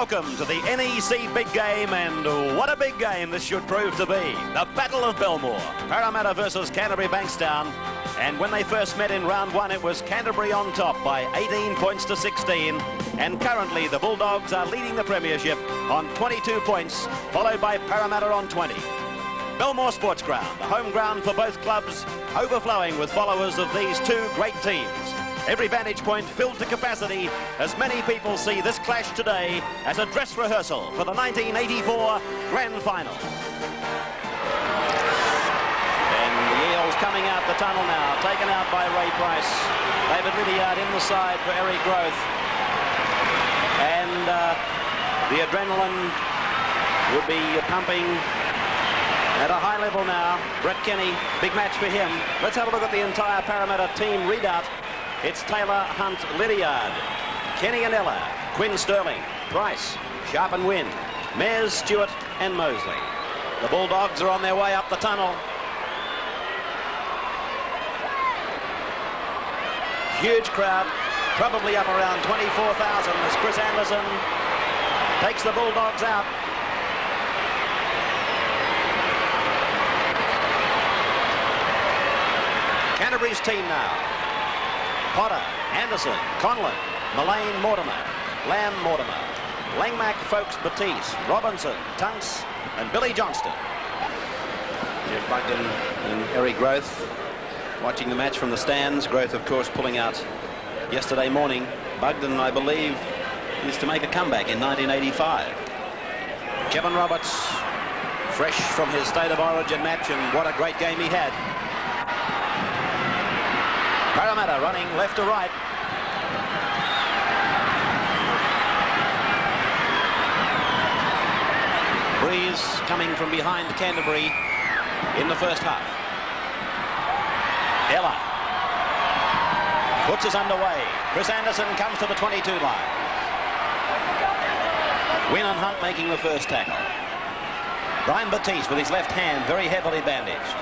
welcome to the NEC big game, and what a big game this should prove to be. The Battle of Belmore, Parramatta versus Canterbury Bankstown. And when they first met in round one, it was Canterbury on top by 18 points to 16. And currently the Bulldogs are leading the premiership on 22 points, followed by Parramatta on 20. Belmore Sports Ground, the home ground for both clubs, overflowing with followers of these two great teams. Every vantage point filled to capacity as many people see this clash today as a dress rehearsal for the 1984 Grand Final. And the Eels coming out the tunnel now, taken out by Ray Price. David Lydiard in the side for Eric Growth. And the adrenaline would be pumping at a high level now. Brett Kenny, big match for him. Let's have a look at the entire Parramatta team readout. It's Taylor, Hunt, Lydiard, Kenny and Ella, Quinn Sterling, Price, Sharp and Wynn, Mears, Stewart and Mosley. The Bulldogs are on their way up the tunnel. Huge crowd, probably up around 24,000 as Chris Anderson takes the Bulldogs out. Canterbury's team now. Potter, Anderson, Conlon, Mullane, Mortimer, Lamb, Mortimer, Langmack, Folkes, Batiste, Robinson, Tunks, and Billy Johnston. Jeff Bugden and Eric Growth watching the match from the stands. Growth, of course, pulling out yesterday morning. Bugden, I believe, is to make a comeback in 1985. Kevin Roberts, fresh from his State of Origin match, and what a great game he had. Parramatta running left to right. Breeze coming from behind Canterbury in the first half. Ella. Puts us underway. Chris Anderson comes to the 22 line. Wynn and Hunt making the first tackle. Brian Batiste with his left hand very heavily bandaged.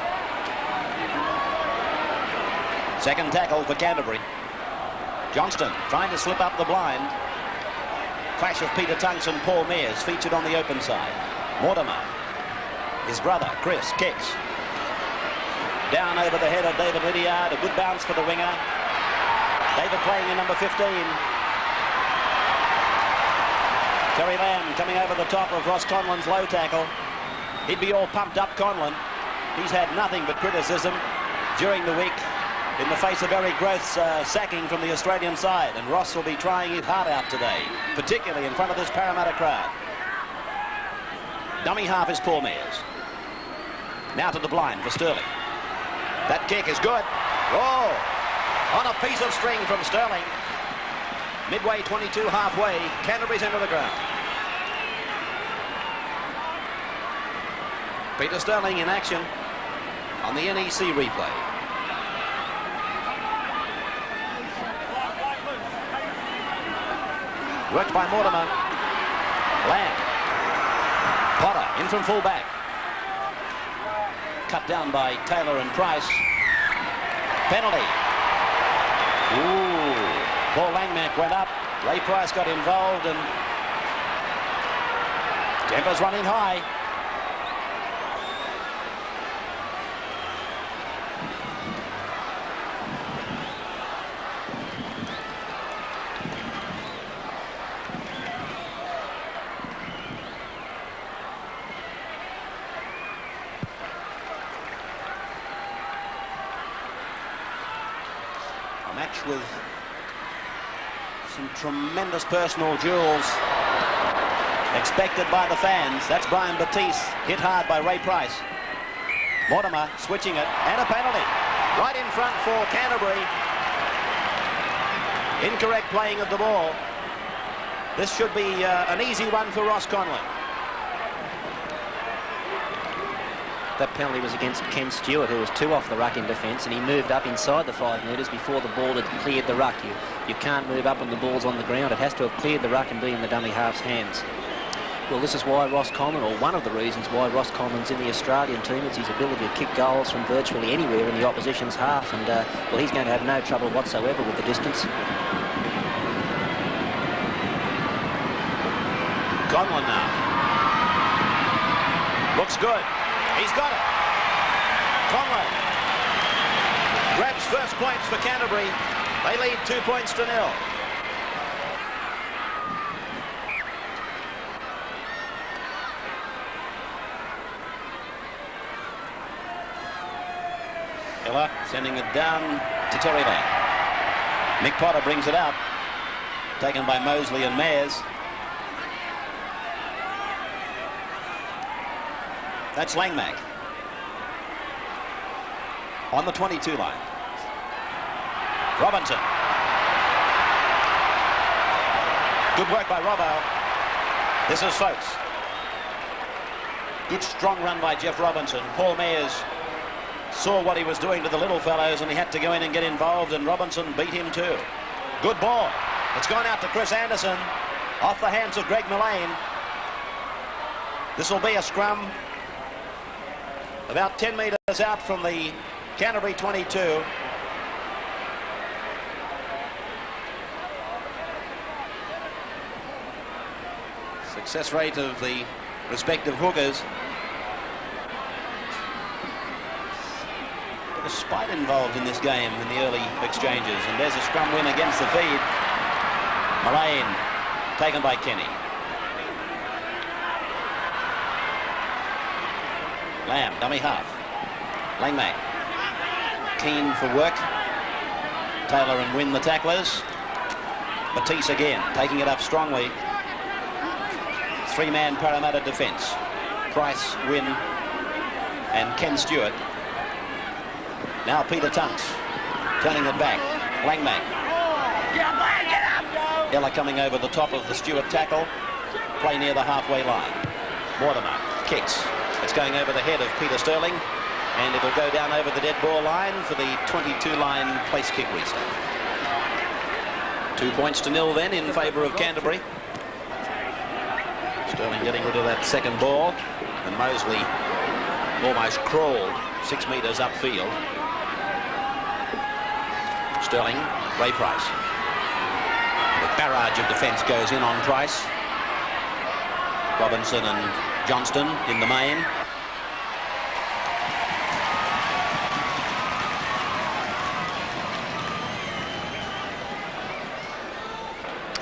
Second tackle for Canterbury. Johnston trying to slip up the blind. Clash of Peter Tunks and Paul Mears featured on the open side. Mortimer, his brother Chris, kicks. Down over the head of David Lydiard. A good bounce for the winger. David playing in number 15. Terry Lamb coming over the top of Ross Conlon's low tackle. He'd be all pumped up, Conlon. He's had nothing but criticism during the week in the face of Eric Growth's sacking from the Australian side, and Ross will be trying his heart out today, particularly in front of this Parramatta crowd. Dummy half is Paul Mears. Now to the blind for Sterling. That kick is good. Oh, on a piece of string from Sterling. Midway 22 halfway, Canterbury's into the ground. Peter Sterling in action on the NEC replay. Worked by Mortimer. Lamb. Potter in from full back. Cut down by Taylor and Price. Penalty. Ooh. Paul Langmack went up. Ray Price got involved and temper's running high. Match with some tremendous personal duels expected by the fans. That's Brian Batiste, hit hard by Ray Price. Mortimer switching it, and a penalty right in front for Canterbury. Incorrect playing of the ball. This should be an easy one for Ross Conlon. That penalty was against Ken Stewart, who was 2 off the ruck in defence, and he moved up inside the 5 metres before the ball had cleared the ruck. You can't move up when the ball's on the ground. It has to have cleared the ruck and be in the dummy half's hands. Well, this is why Ross Conlon, or one of the reasons why Ross Conlon's in the Australian team, is his ability to kick goals from virtually anywhere in the opposition's half, and well, he's going to have no trouble whatsoever with the distance. Conlon now. Looks good. He's got it. Conlon grabs first points for Canterbury. They lead 2 points to 0. Ella sending it down to Terry Lamb. Mick Potter brings it out. Taken by Mosley and Mayers. That's Langmack. On the 22 line. Robinson. Good work by Robbo. This is Folks. Good strong run by Jeff Robinson. Paul Mayers saw what he was doing to the little fellows and he had to go in and get involved, and Robinson beat him too. Good ball. It's gone out to Chris Anderson off the hands of Greg Mullane. This will be a scrum about 10 metres out from the Canterbury 22. Success rate of the respective hookers. Bit of spite involved in this game in the early exchanges, and there's a scrum win against the feed. Mullane taken by Kenny. Lamb, dummy half. Langmack, keen for work. Taylor and Wynn the tacklers. Matisse again, taking it up strongly. Three-man Parramatta defence. Price, Wynn, and Ken Stewart. Now Peter Tunks, turning it back. Langmack. Ella coming over the top of the Stewart tackle. Play near the halfway line. Mortimer kicks. It's going over the head of Peter Sterling, and it'll go down over the dead ball line for the 22-line place kick restart. 2 points to 0 then in favour of Canterbury. Sterling getting rid of that second ball, and Mosley almost crawled 6 metres upfield. Sterling, Ray Price. The barrage of defence goes in on Price. Robinson and Johnston in the main.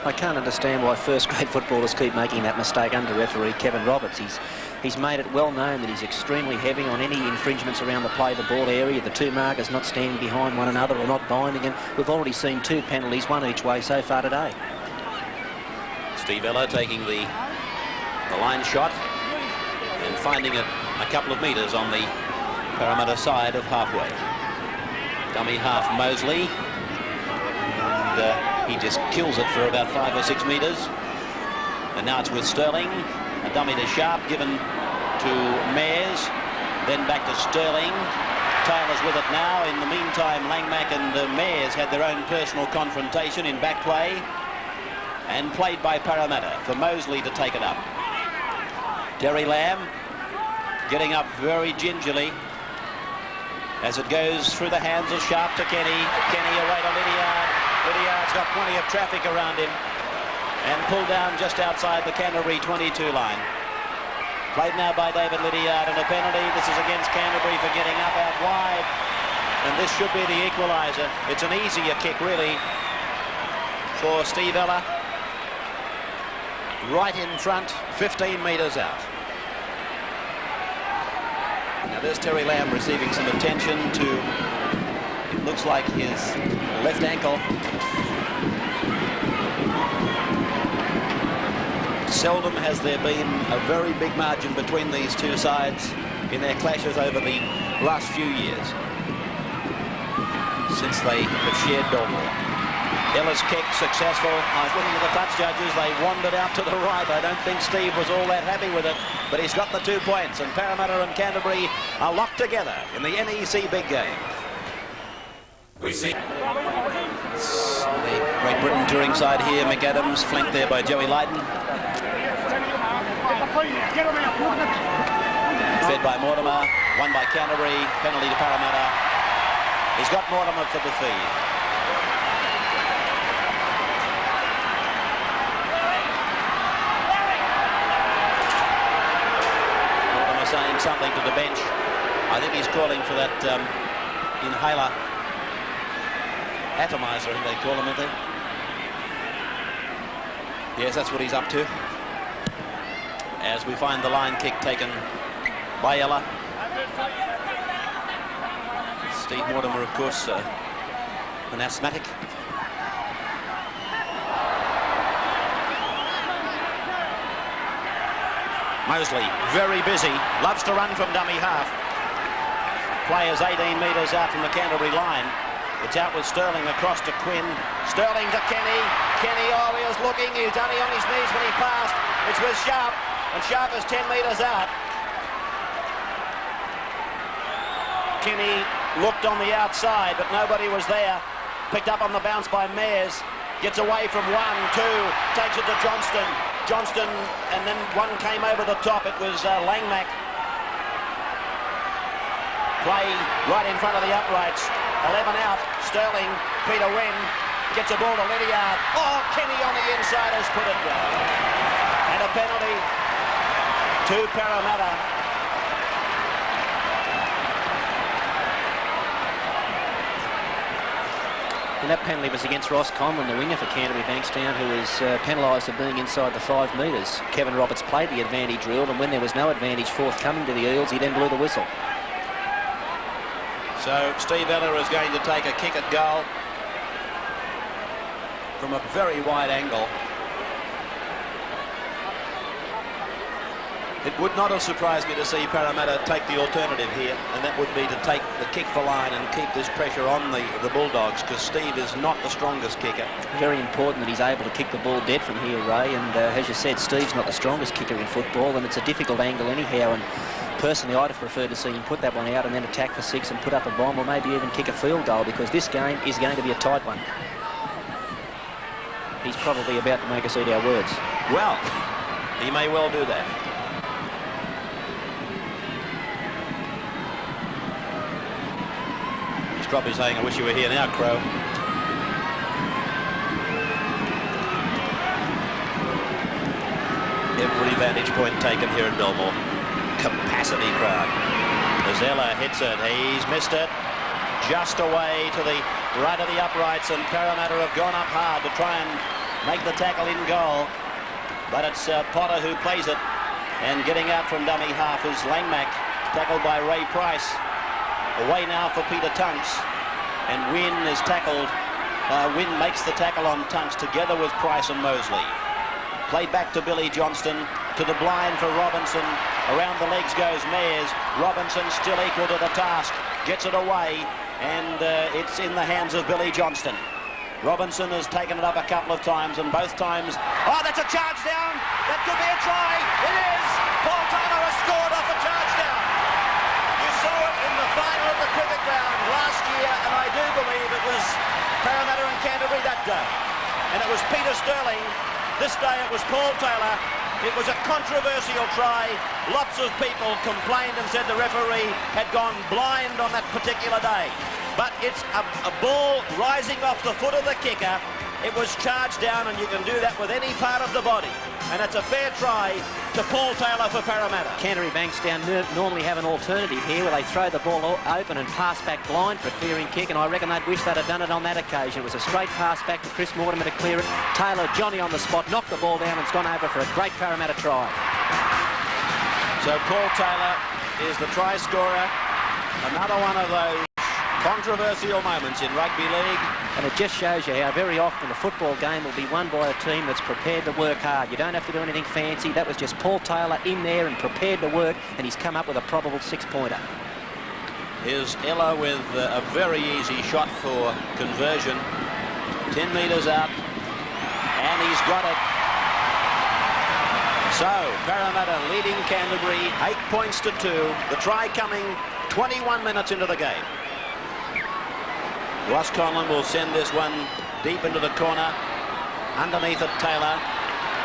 I can't understand why first-grade footballers keep making that mistake under referee Kevin Roberts. He's made it well known that he's extremely heavy on any infringements around the play the ball area. The two markers not standing behind one another or not binding, and we've already seen 2 penalties, one each way so far today. Steve Ella taking the line shot and finding it a couple of metres on the Parramatta side of halfway. Dummy half Mosley, and he just kills it for about 5 or 6 metres. And now it's with Sterling. A dummy to Sharp, given to Mayers, then back to Sterling. Taylor's with it now. In the meantime, Langmack and Mayers had their own personal confrontation in back play, and played by Parramatta for Mosley to take it up. Terry Lamb getting up very gingerly as it goes through the hands of Sharp to Kenny. Kenny away to Lydiard. Lydiard's got plenty of traffic around him, and pulled down just outside the Canterbury 22 line. Played now by David Lydiard, and a penalty. This is against Canterbury for getting up out wide, and this should be the equaliser. It's an easier kick really for Steve Ella. Right in front, 15 metres out. Now there's Terry Lamb receiving some attention to, it looks like, his left ankle. Seldom has there been a very big margin between these two sides in their clashes over the last few years, since they have shared Belmore. Ella's kick successful. I was looking at the touch judges. They wandered out to the right. I don't think Steve was all that happy with it, but he's got the 2 points, and Parramatta and Canterbury are locked together in the NEC big game. We see the Great Britain touring side here. McAdams flanked there by Joey Lydon. Fed by Mortimer, won by Canterbury, penalty to Parramatta. He's got Mortimer for the feed. something to the bench. I think he's calling for that inhaler. Atomizer, I think they call him, don't they? Yes, that's what he's up to. As we find the line kick taken by Ella. Steve Mortimer, of course, an asthmatic. Mosley, very busy, loves to run from dummy half. Players 18 metres out from the Canterbury line. It's out with Sterling across to Quinn. Sterling to Kenny. Kenny, oh, he was looking. He was only on his knees when he passed. It's with Sharp, and Sharp is 10 metres out. Kenny looked on the outside, but nobody was there. Picked up on the bounce by Mayers. Gets away from 1, 2, takes it to Johnston. Johnston, and then one came over the top. It was Langmack. Play right in front of the uprights. 11 out. Sterling, Peter Wynn gets a ball to Lydiard. Oh, Kenny on the inside has put it down. And a penalty to Parramatta. And that penalty was against Ross Conlon, the winger for Canterbury Bankstown, who was penalised for being inside the 5 metres. Kevin Roberts played the advantage rule, and when there was no advantage forthcoming to the Eels, he then blew the whistle. So Steve Ella is going to take a kick at goal from a very wide angle. It would not have surprised me to see Parramatta take the alternative here, and that would be to take the kick for line and keep this pressure on the Bulldogs, because Steve is not the strongest kicker. Very important that he's able to kick the ball dead from here, Ray, and as you said, Steve's not the strongest kicker in football, and it's a difficult angle anyhow, and personally I'd have preferred to see him put that one out and then attack for 6 and put up a bomb, or maybe even kick a field goal, because this game is going to be a tight one. He's probably about to make us eat our words. Well, he may well do that. Probably saying, I wish you were here now, Crow. Every vantage point taken here in Belmore. Capacity crowd. As Ella hits it, he's missed it. Just away to the right of the uprights, and Parramatta have gone up hard to try and make the tackle in goal. But it's Potter who plays it, and getting out from dummy half is Langmack, tackled by Ray Price. Away now for Peter Tunks, and Wynn is tackled. Wynn makes the tackle on Tunks together with Price and Mosley. Played back to Billy Johnston, to the blind for Robinson. Around the legs goes Mayers. Robinson still equal to the task. Gets it away, and it's in the hands of Billy Johnston. Robinson has taken it up a couple of times, and both times... Oh, that's a charge down! That could be a try! It is! Paul Taylor has scored off a charge down! You saw it in the final of the cricket ground last year, and I do believe it was Parramatta and Canterbury that day. And it was Peter Sterling. This day it was Paul Taylor. It was a controversial try. Lots of people complained and said the referee had gone blind on that particular day. But it's a ball rising off the foot of the kicker. It was charged down, and you can do that with any part of the body. And it's a fair try to Paul Taylor for Parramatta. Canterbury Bankstown normally have an alternative here where they throw the ball open and pass back blind for a clearing kick, and I reckon they'd wish they'd have done it on that occasion. It was a straight pass back to Chris Mortimer to clear it. Taylor, Johnny on the spot, knocked the ball down, and it's gone over for a great Parramatta try. So Paul Taylor is the try scorer. Another one of those controversial moments in rugby league. And it just shows you how very often a football game will be won by a team that's prepared to work hard. You don't have to do anything fancy. That was just Paul Taylor in there and prepared to work, and he's come up with a probable 6-pointer. Here's Ella with a very easy shot for conversion. 10 metres out, and he's got it. So Parramatta leading Canterbury 8 points to 2. The try coming 21 minutes into the game. Ross Conlon will send this one deep into the corner. Underneath it, Taylor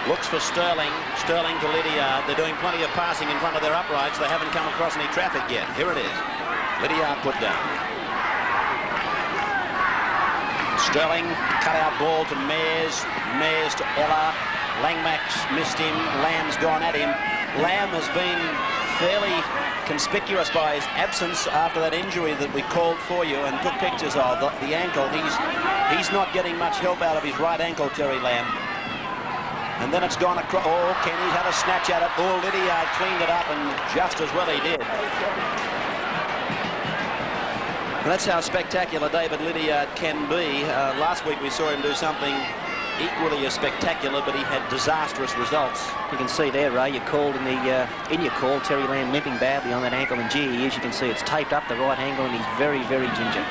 looks for Sterling. Sterling to Lydiard. They're doing plenty of passing in front of their uprights. They haven't come across any traffic yet. Here it is. Lydiard put down. Sterling, cut-out ball to Mayers. Mayers to Ella. Langmack's missed him. Lamb's gone at him. Lamb has been fairly conspicuous by his absence after that injury that we called for you and took pictures of, the ankle. He's not getting much help out of his right ankle, Terry Lamb. And then it's gone across. Oh, Kenny's had a snatch at it. Oh, Lydiard cleaned it up, and just as well he did. And that's how spectacular David Lydiard can be. Last week we saw him do something equally as spectacular, but he had disastrous results. You can see there, Ray, you called in your call, Terry Lamb limping badly on that ankle, and gee, he is. You can see it's taped up the right ankle, and he's very, very ginger.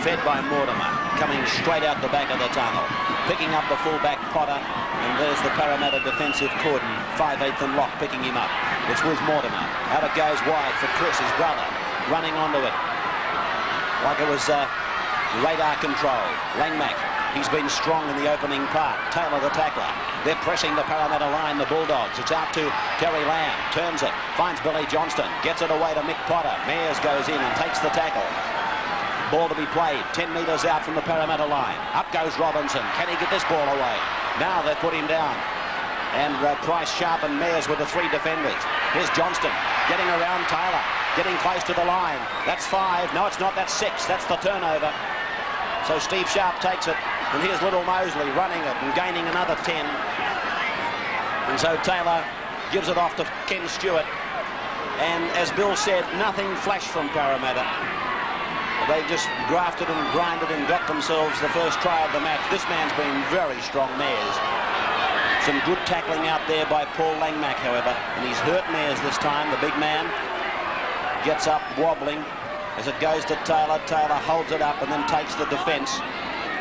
Fed by Mortimer, coming straight out the back of the tunnel, picking up the fullback Potter, and there's the Parramatta defensive cordon, 5/8 and Lock picking him up. It's with Mortimer. Out it goes wide for Chris, his brother, running onto it like it was radar control. Langmack, he's been strong in the opening part. Taylor the tackler. They're pressing the Parramatta line, the Bulldogs. It's out to Terry Lamb, turns it, finds Billy Johnston, gets it away to Mick Potter. Mears goes in and takes the tackle. Ball to be played, 10 metres out from the Parramatta line. Up goes Robinson. Can he get this ball away? Now they've put him down. And Price, Sharp and Mears with the 3 defenders. Here's Johnston getting around Taylor, getting close to the line. That's 5. No, it's not. That's 6. That's the turnover. So Steve Sharp takes it. And here's Little Mosley running it and gaining another 10. And so Taylor gives it off to Ken Stewart. And as Bill said, nothing flashed from Parramatta. They just grafted and grinded and got themselves the first try of the match. This man's been very strong, Mears. Some good tackling out there by Paul Langmack, however, and he's hurt Mears this time. The big man gets up wobbling as it goes to Taylor. Taylor holds it up and then takes the defence.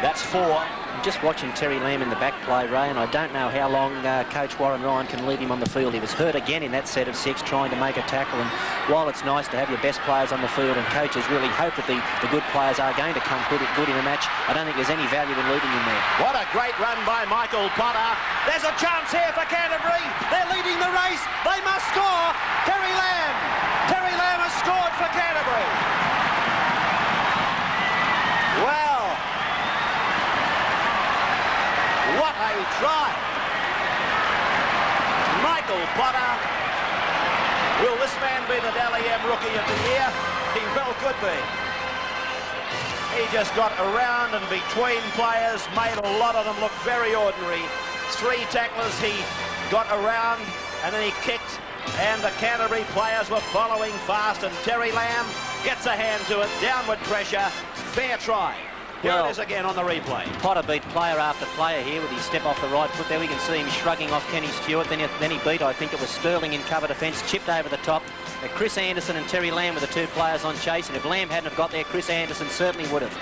That's 4. Just watching Terry Lamb in the back play, Ray, and I don't know how long Coach Warren Ryan can leave him on the field. He was hurt again in that set of 6 trying to make a tackle, and while it's nice to have your best players on the field and coaches really hope that the good players are going to come good in a match, I don't think there's any value in leaving him there. What a great run by Michael Potter. There's a chance here for Canterbury. They're leading the race. They must score. Terry Lamb. Terry Lamb has scored for Canterbury. Well, what a try. Michael Potter. Will this man be the Dally M Rookie of the Year? He well could be. He just got around and between players, made a lot of them look very ordinary. 3 tacklers he got around, and then he kicked, and the Canterbury players were following fast, and Terry Lamb gets a hand to it. Downward pressure. Fair try. Here it is again on the replay. Potter beat player after player here with his step off the right foot. There we can see him shrugging off Kenny Stewart. Then he beat, I think it was Sterling in cover defence, chipped over the top. Chris Anderson and Terry Lamb were the 2 players on chase, and if Lamb hadn't have got there, Chris Anderson certainly would have.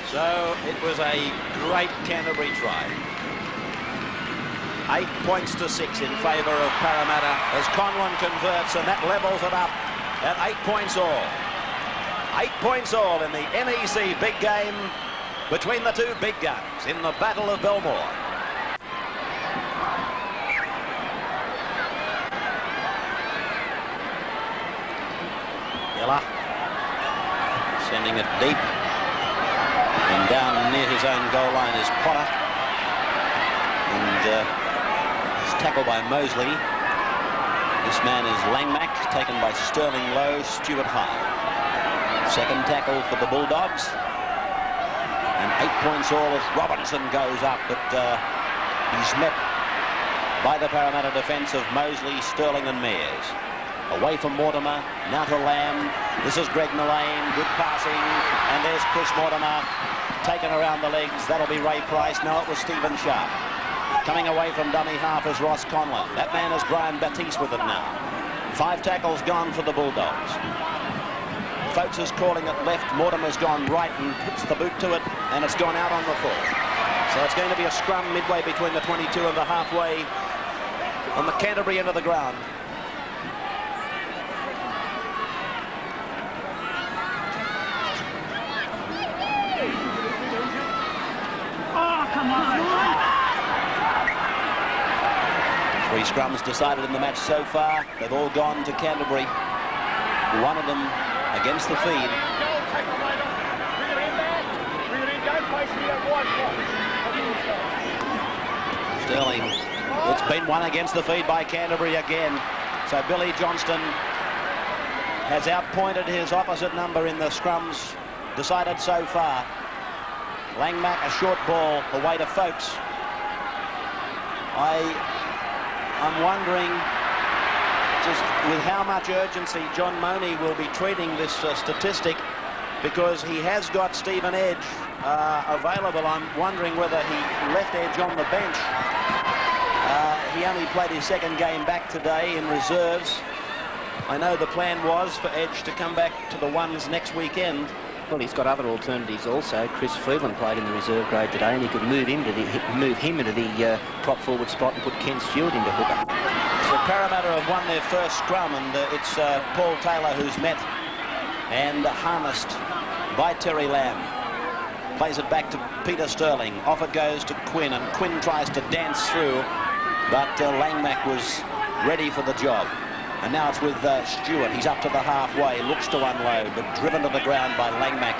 So it was a great Canterbury try. 8 points to 6 in favour of Parramatta as Conlon converts, and that levels it up at 8 points all. 8 points all in the NEC big game between the 2 big guns in the Battle of Belmore. Yella sending it deep, and down near his own goal line is Potter, and it's tackled by Mosley. This man is Langmack, taken by Sterling Lowe, Stuart High. Second tackle for the Bulldogs, and 8 points all as Robinson goes up, but he's met by the Parramatta defence of Mosley, Sterling and Mears. Away from Mortimer, now to Lamb. This is Greg Mullane, good passing, and there's Chris Mortimer, taken around the legs. That'll be Ray Price. No, it was Stephen Sharp. Coming away from dummy half is Ross Conlon. That man is Brian Batiste with it now. 5 tackles gone for the Bulldogs. Folks is calling it left. Mortimer's gone right and puts the boot to it, and it's gone out on the full. So it's going to be a scrum midway between the 22 and the halfway on the Canterbury end of the ground. Oh, come on. 3 scrums decided in the match so far. They've all gone to Canterbury. One of them against the feed. Sterling. It's been one against the feed by Canterbury again. So Billy Johnston has outpointed his opposite number in the scrums decided so far. Langmack, a short ball away to Folkes. I'm wondering just with how much urgency John Money will be treating this statistic, because he has got Stephen Edge available. I'm wondering whether he left Edge on the bench. He only played his second game back today in reserves. I know the plan was for Edge to come back to the ones next weekend. Well, he's got other alternatives also. Chris Freeland played in the reserve grade today, and he could move him into the prop forward spot and put Ken Stewart into hooker. So Parramatta have won their first scrum, and it's Paul Taylor who's met and harnessed by Terry Lamb. Plays it back to Peter Sterling. Off it goes to Quinn, and Quinn tries to dance through, but Langmack was ready for the job. And now it's with Stewart. He's up to the halfway, looks to unload, but driven to the ground by Langmack,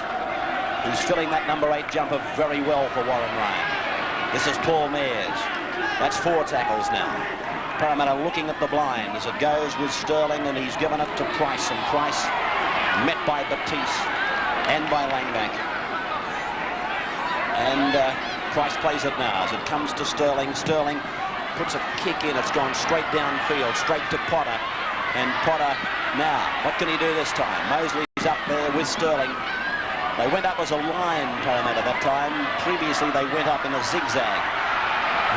who's filling that number 8 jumper very well for Warren Ryan. This is Paul Mears. That's 4 tackles now. Parramatta looking at the blind as it goes with Sterling, and he's given it to Price, and Price met by Batiste and by Langmack. And Price plays it now as it comes to Sterling. Sterling puts a kick in. It's gone straight downfield, straight to Potter. And Potter now, what can he do this time? Mosley's up there with Sterling. They went up as a line, Parramatta, that time. Previously, they went up in a zigzag.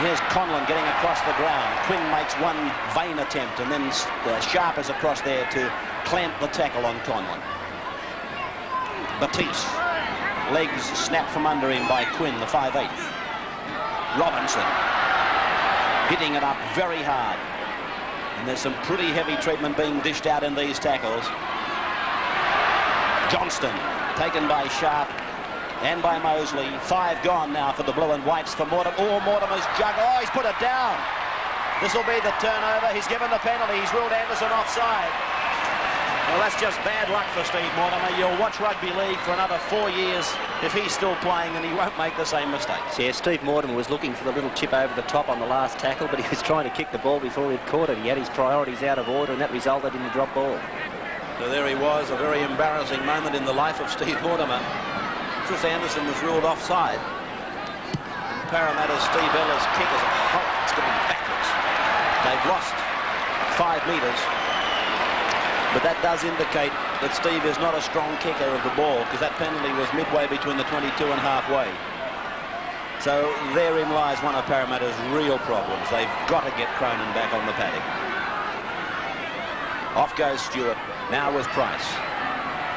Here's Conlon getting across the ground. Quinn makes one vain attempt, and then Sharp is across there to clamp the tackle on Conlon. Batiste. Legs snapped from under him by Quinn, the 5'8". Robinson hitting it up very hard. And there's some pretty heavy treatment being dished out in these tackles. Johnston taken by Sharp and by Mosley. 5 gone now for the blue and whites for Mortimer. Oh, Mortimer's jug. Oh, he's put it down. This will be the turnover. He's given the penalty. He's ruled Anderson offside. Well, that's just bad luck for Steve Mortimer. You'll watch rugby league for another 4 years if he's still playing, and he won't make the same mistakes. Yeah, Steve Mortimer was looking for the little chip over the top on the last tackle, but he was trying to kick the ball before he'd caught it. He had his priorities out of order, and that resulted in the drop ball. So there he was, a very embarrassing moment in the life of Steve Mortimer. Chris Anderson was ruled offside. And Parramatta's Steve Eller's kick is it's going backwards. They've lost 5 metres. But that does indicate that Steve is not a strong kicker of the ball, because that penalty was midway between the 22 and halfway. So therein lies one of Parramatta's real problems. They've got to get Cronin back on the paddock. Off goes Stewart, now with Price.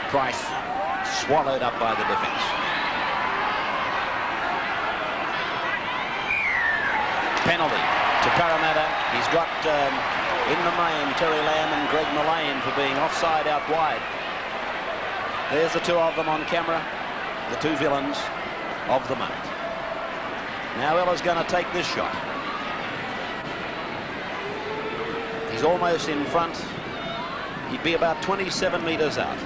Price swallowed up by the defence. Penalty to Parramatta. He's got in the main Terry Lamb and Greg Mullane for being offside out wide. There's the 2 of them on camera, the 2 villains of the moment. Now Ella's going to take this shot. He's almost in front. He'd be about 27 metres out.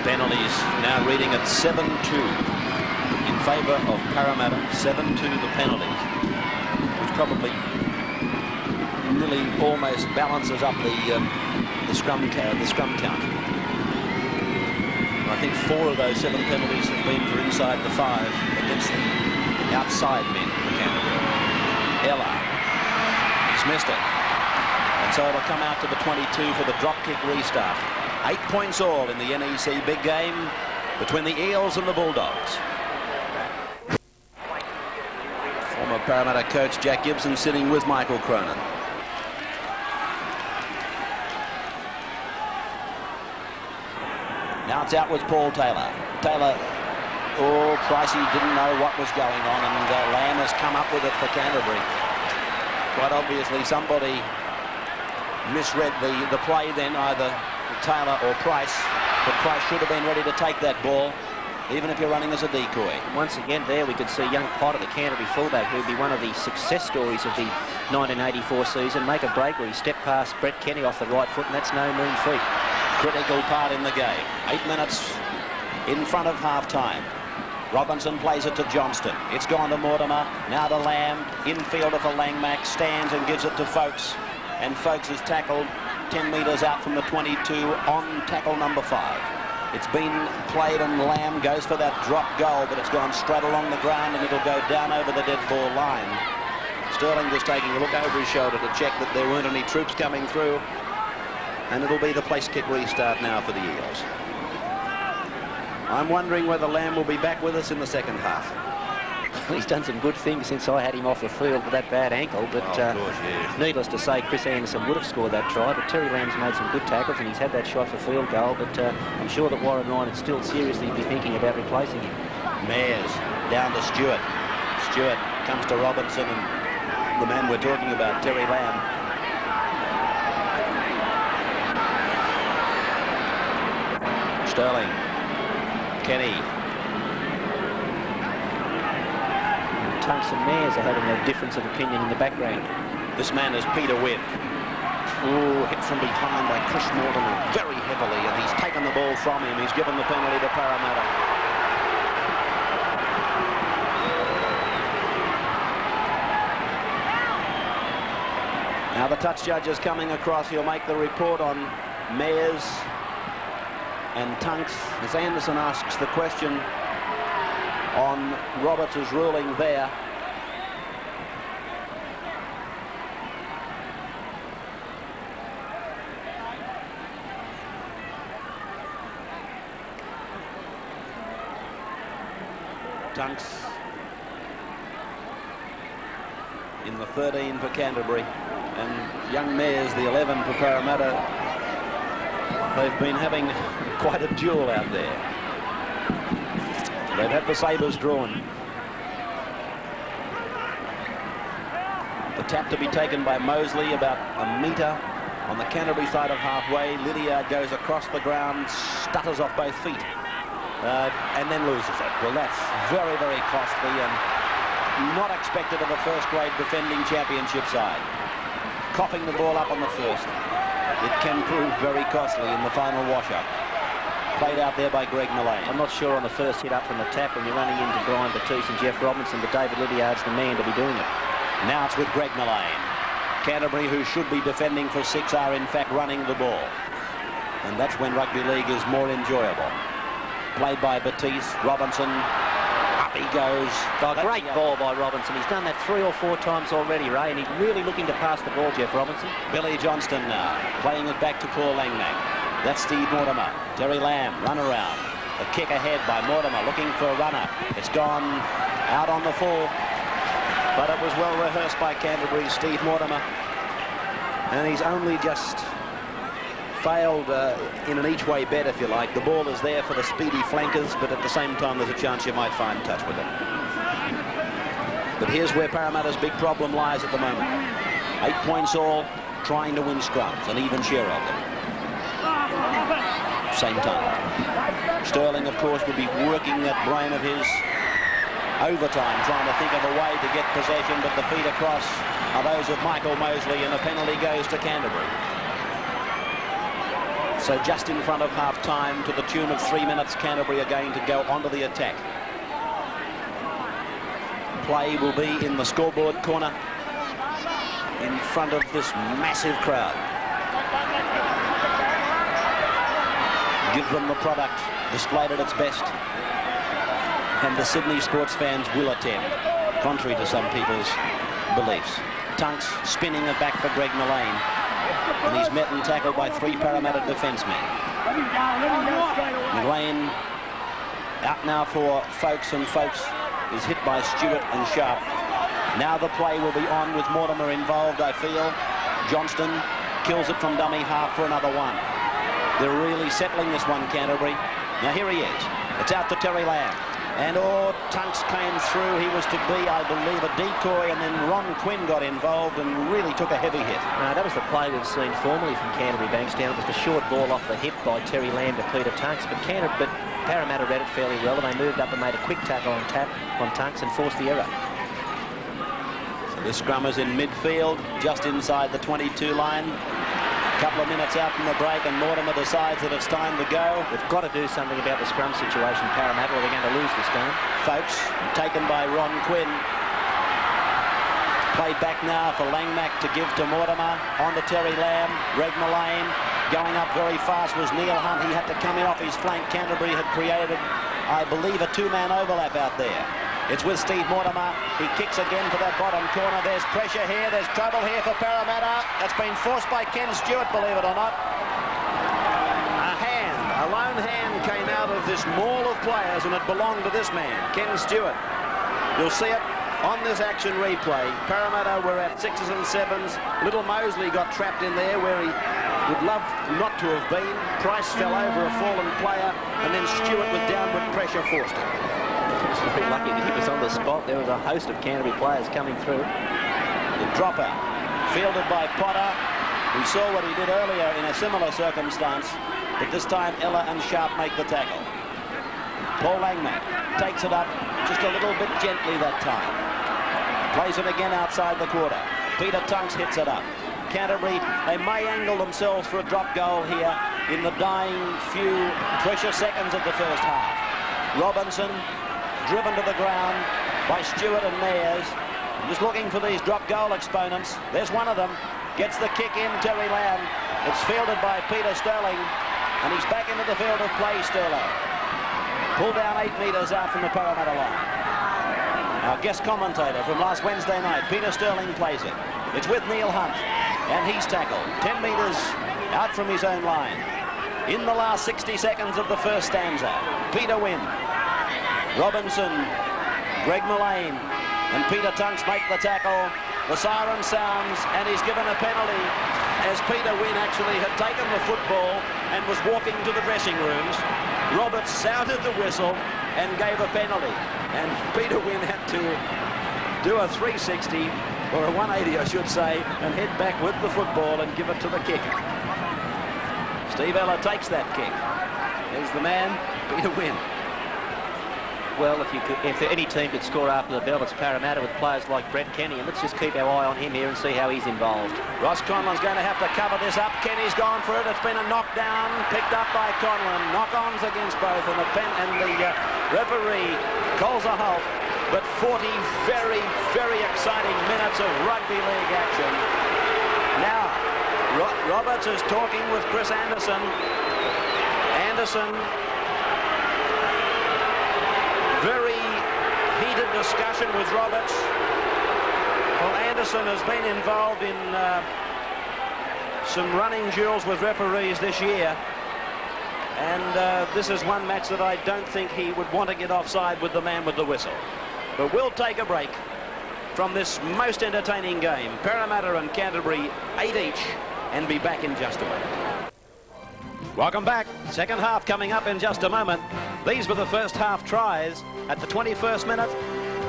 Penalties now reading at 7-2 in favour of Parramatta. 7-2 the penalties, which probably really almost balances up the scrum count. I think 4 of those 7 penalties have been for inside the 5 against the outside men for Canterbury. Ella, he's missed it, and so it'll come out to the 22 for the drop kick restart. 8 points all in the NEC big game between the Eels and the Bulldogs. Former Parramatta coach Jack Gibson sitting with Michael Cronin. Now it's out with Paul Taylor. Taylor, oh, Pricey didn't know what was going on, and Lamb has come up with it for Canterbury. Quite obviously somebody misread the play then, either Taylor or Price, but Price should have been ready to take that ball. even if you're running as a decoy. Once again there we could see young Potter, the Canterbury fullback, who'd be one of the success stories of the 1984 season, make a break where he stepped past Brett Kenny off the right foot, and that's no mean feat. Critical part in the game. 8 minutes in front of half-time. Robinson plays it to Johnston. It's gone to Mortimer. Now to Lamb. Infielder for Langmack. Stands and gives it to Folkes. And Folkes is tackled 10 metres out from the 22 on tackle number 5. It's been played and Lamb goes for that drop goal, but it's gone straight along the ground and it'll go down over the dead ball line. Sterling just taking a look over his shoulder to check that there weren't any troops coming through. And it'll be the place kick restart now for the Eels. I'm wondering whether Lamb will be back with us in the second half. He's done some good things since I had him off the field with that bad ankle, but needless to say, Chris Anderson would have scored that try, but Terry Lamb's made some good tackles and he's had that shot for field goal, but I'm sure that Warren Ryan would still seriously be thinking about replacing him. Mayers down to Stewart. Stewart comes to Robinson and the man we're talking about, Terry Lamb. Sterling. Kenny. Tunks and Mayers are having a difference of opinion in the background. This man is Peter Webb. Oh, hit from behind by Chris Mortimer very heavily, and he's taken the ball from him. He's given the penalty to Parramatta. Now the touch judge is coming across. He'll make the report on Mayers and Tunks as Anderson asks the question on Roberts' ruling there. Tunks in the 13 for Canterbury, and young Mayers, the 11 for Parramatta. They've been having quite a duel out there. They've had the sabres drawn. The tap to be taken by Mosley about a metre on the Canterbury side of halfway. Lydiard goes across the ground, stutters off both feet, and then loses it. Well, that's very, very costly and not expected of a first-grade defending championship side. Coughing the ball up on the first. It can prove very costly in the final wash-up. Played out there by Greg Mullane. I'm not sure on the first hit up from the tap when you're running into Brian Batiste and Jeff Robinson, but David Lydiard's the man to be doing it. Now it's with Greg Mullane. Canterbury, who should be defending for 6, are in fact running the ball. And that's when rugby league is more enjoyable. Played by Batiste, Robinson. Up he goes. Oh, great ball by Robinson. He's done that 3 or 4 times already, Ray, and he's really looking to pass the ball, Jeff Robinson. Billy Johnston now, playing it back to Paul Langmack. That's Steve Mortimer. Terry Lamb, run around. The kick ahead by Mortimer, looking for a runner. It's gone out on the full, but it was well rehearsed by Canterbury's Steve Mortimer. And he's only just failed in an each-way bet, if you like. The ball is there for the speedy flankers, but at the same time there's a chance you might find touch with it. But here's where Parramatta's big problem lies at the moment. 8 points all, trying to win scrums, an even share of them. Same time. Sterling, of course, will be working that brain of his overtime, trying to think of a way to get possession, but the feet across are those of Michael Mosley, and a penalty goes to Canterbury. So just in front of half-time, to the tune of 3 minutes, Canterbury are going to go onto the attack. Play will be in the scoreboard corner in front of this massive crowd. Give them the product displayed at its best, and the Sydney sports fans will attend, contrary to some people's beliefs. Tunks spinning it back for Greg Mullane, and he's met and tackled by 3 Parramatta defencemen. Mullane out now for Folkes, and Folkes is hit by Stewart and Sharp. Now the play will be on with Mortimer involved, I feel. Johnston kills it from dummy half for another one. They're really settling this one, Canterbury. Now here he is. It's out to Terry Lamb. And Tunks came through. He was to be, I believe, a decoy, and then Ron Quinn got involved and really took a heavy hit. That was the play we've seen formerly from Canterbury Bankstown. It was the short ball off the hip by Terry Lamb to Peter Tunks, but Parramatta read it fairly well, and they moved up and made a quick tackle on Tunks and forced the error. So the scrum is in midfield, just inside the 22 line. A couple of minutes out from the break, and Mortimer decides that it's time to go. They've got to do something about the scrum situation, Parramatta, or they're going to lose this game. Folks, taken by Ron Quinn. Played back now for Langmack to give to Mortimer. On to Terry Lamb. Greg Mullane. Going up very fast was Neil Hunt. He had to come in off his flank. Canterbury had created, I believe, a two-man overlap out there. It's with Steve Mortimer. He kicks again for that bottom corner. There's pressure here. There's trouble here for Parramatta. That's been forced by Ken Stewart, believe it or not. A lone hand came out of this maul of players, and it belonged to this man, Ken Stewart. You'll see it on this action replay. Parramatta were at 6s and 7s. Little Mosley got trapped in there where he would love not to have been. Price fell over a fallen player, and then Stewart with downward pressure forced it. He was very lucky that he was on the spot. There was a host of Canterbury players coming through. The dropper, fielded by Potter. We saw what he did earlier in a similar circumstance, but this time Ella and Sharp make the tackle. Paul Langmack takes it up just a little bit gently that time. Plays it again outside the quarter. Peter Tunks hits it up. Canterbury, they may angle themselves for a drop goal here in the dying few precious seconds of the first half. Robinson driven to the ground by Stewart and Mayers. Just looking for these drop goal exponents. There's one of them. Gets the kick in, Terry Lamb. It's fielded by Peter Sterling, and he's back into the field of play, Sterling. Pulled down 8 metres out from the Parramatta line. Our guest commentator from last Wednesday night, Peter Sterling, plays it. It's with Neil Hunt, and he's tackled 10 metres out from his own line. In the last 60 seconds of the first stanza, Peter Wynn, Robinson, Greg Mullane, and Peter Tunks make the tackle. The siren sounds, and he's given a penalty, as Peter Wynn actually had taken the football and was walking to the dressing rooms. Roberts sounded the whistle and gave a penalty, and Peter Wynn had to do a 360, or a 180 I should say, and head back with the football and give it to the kicker. Steve Ella takes that kick. There's the man, Peter Wynn. Well, if any team could score after the bell, it's Parramatta with players like Brett Kenny, and let's just keep our eye on him here and see how he's involved. Ross Conlon's going to have to cover this up. Kenny's gone for it. It's been a knockdown, picked up by Conlon. Knock-ons against both, and the referee calls a halt. But 40 very, very exciting minutes of rugby league action. Now, Roberts is talking with Chris Anderson. Anderson, very heated discussion with Roberts. Well, Anderson has been involved in some running duels with referees this year, and this is one match that I don't think he would want to get offside with the man with the whistle. But we'll take a break from this most entertaining game. Parramatta and Canterbury 8 each, and be back in just a moment. Welcome back. Second half coming up in just a moment. These were the first half tries. At the 21st minute,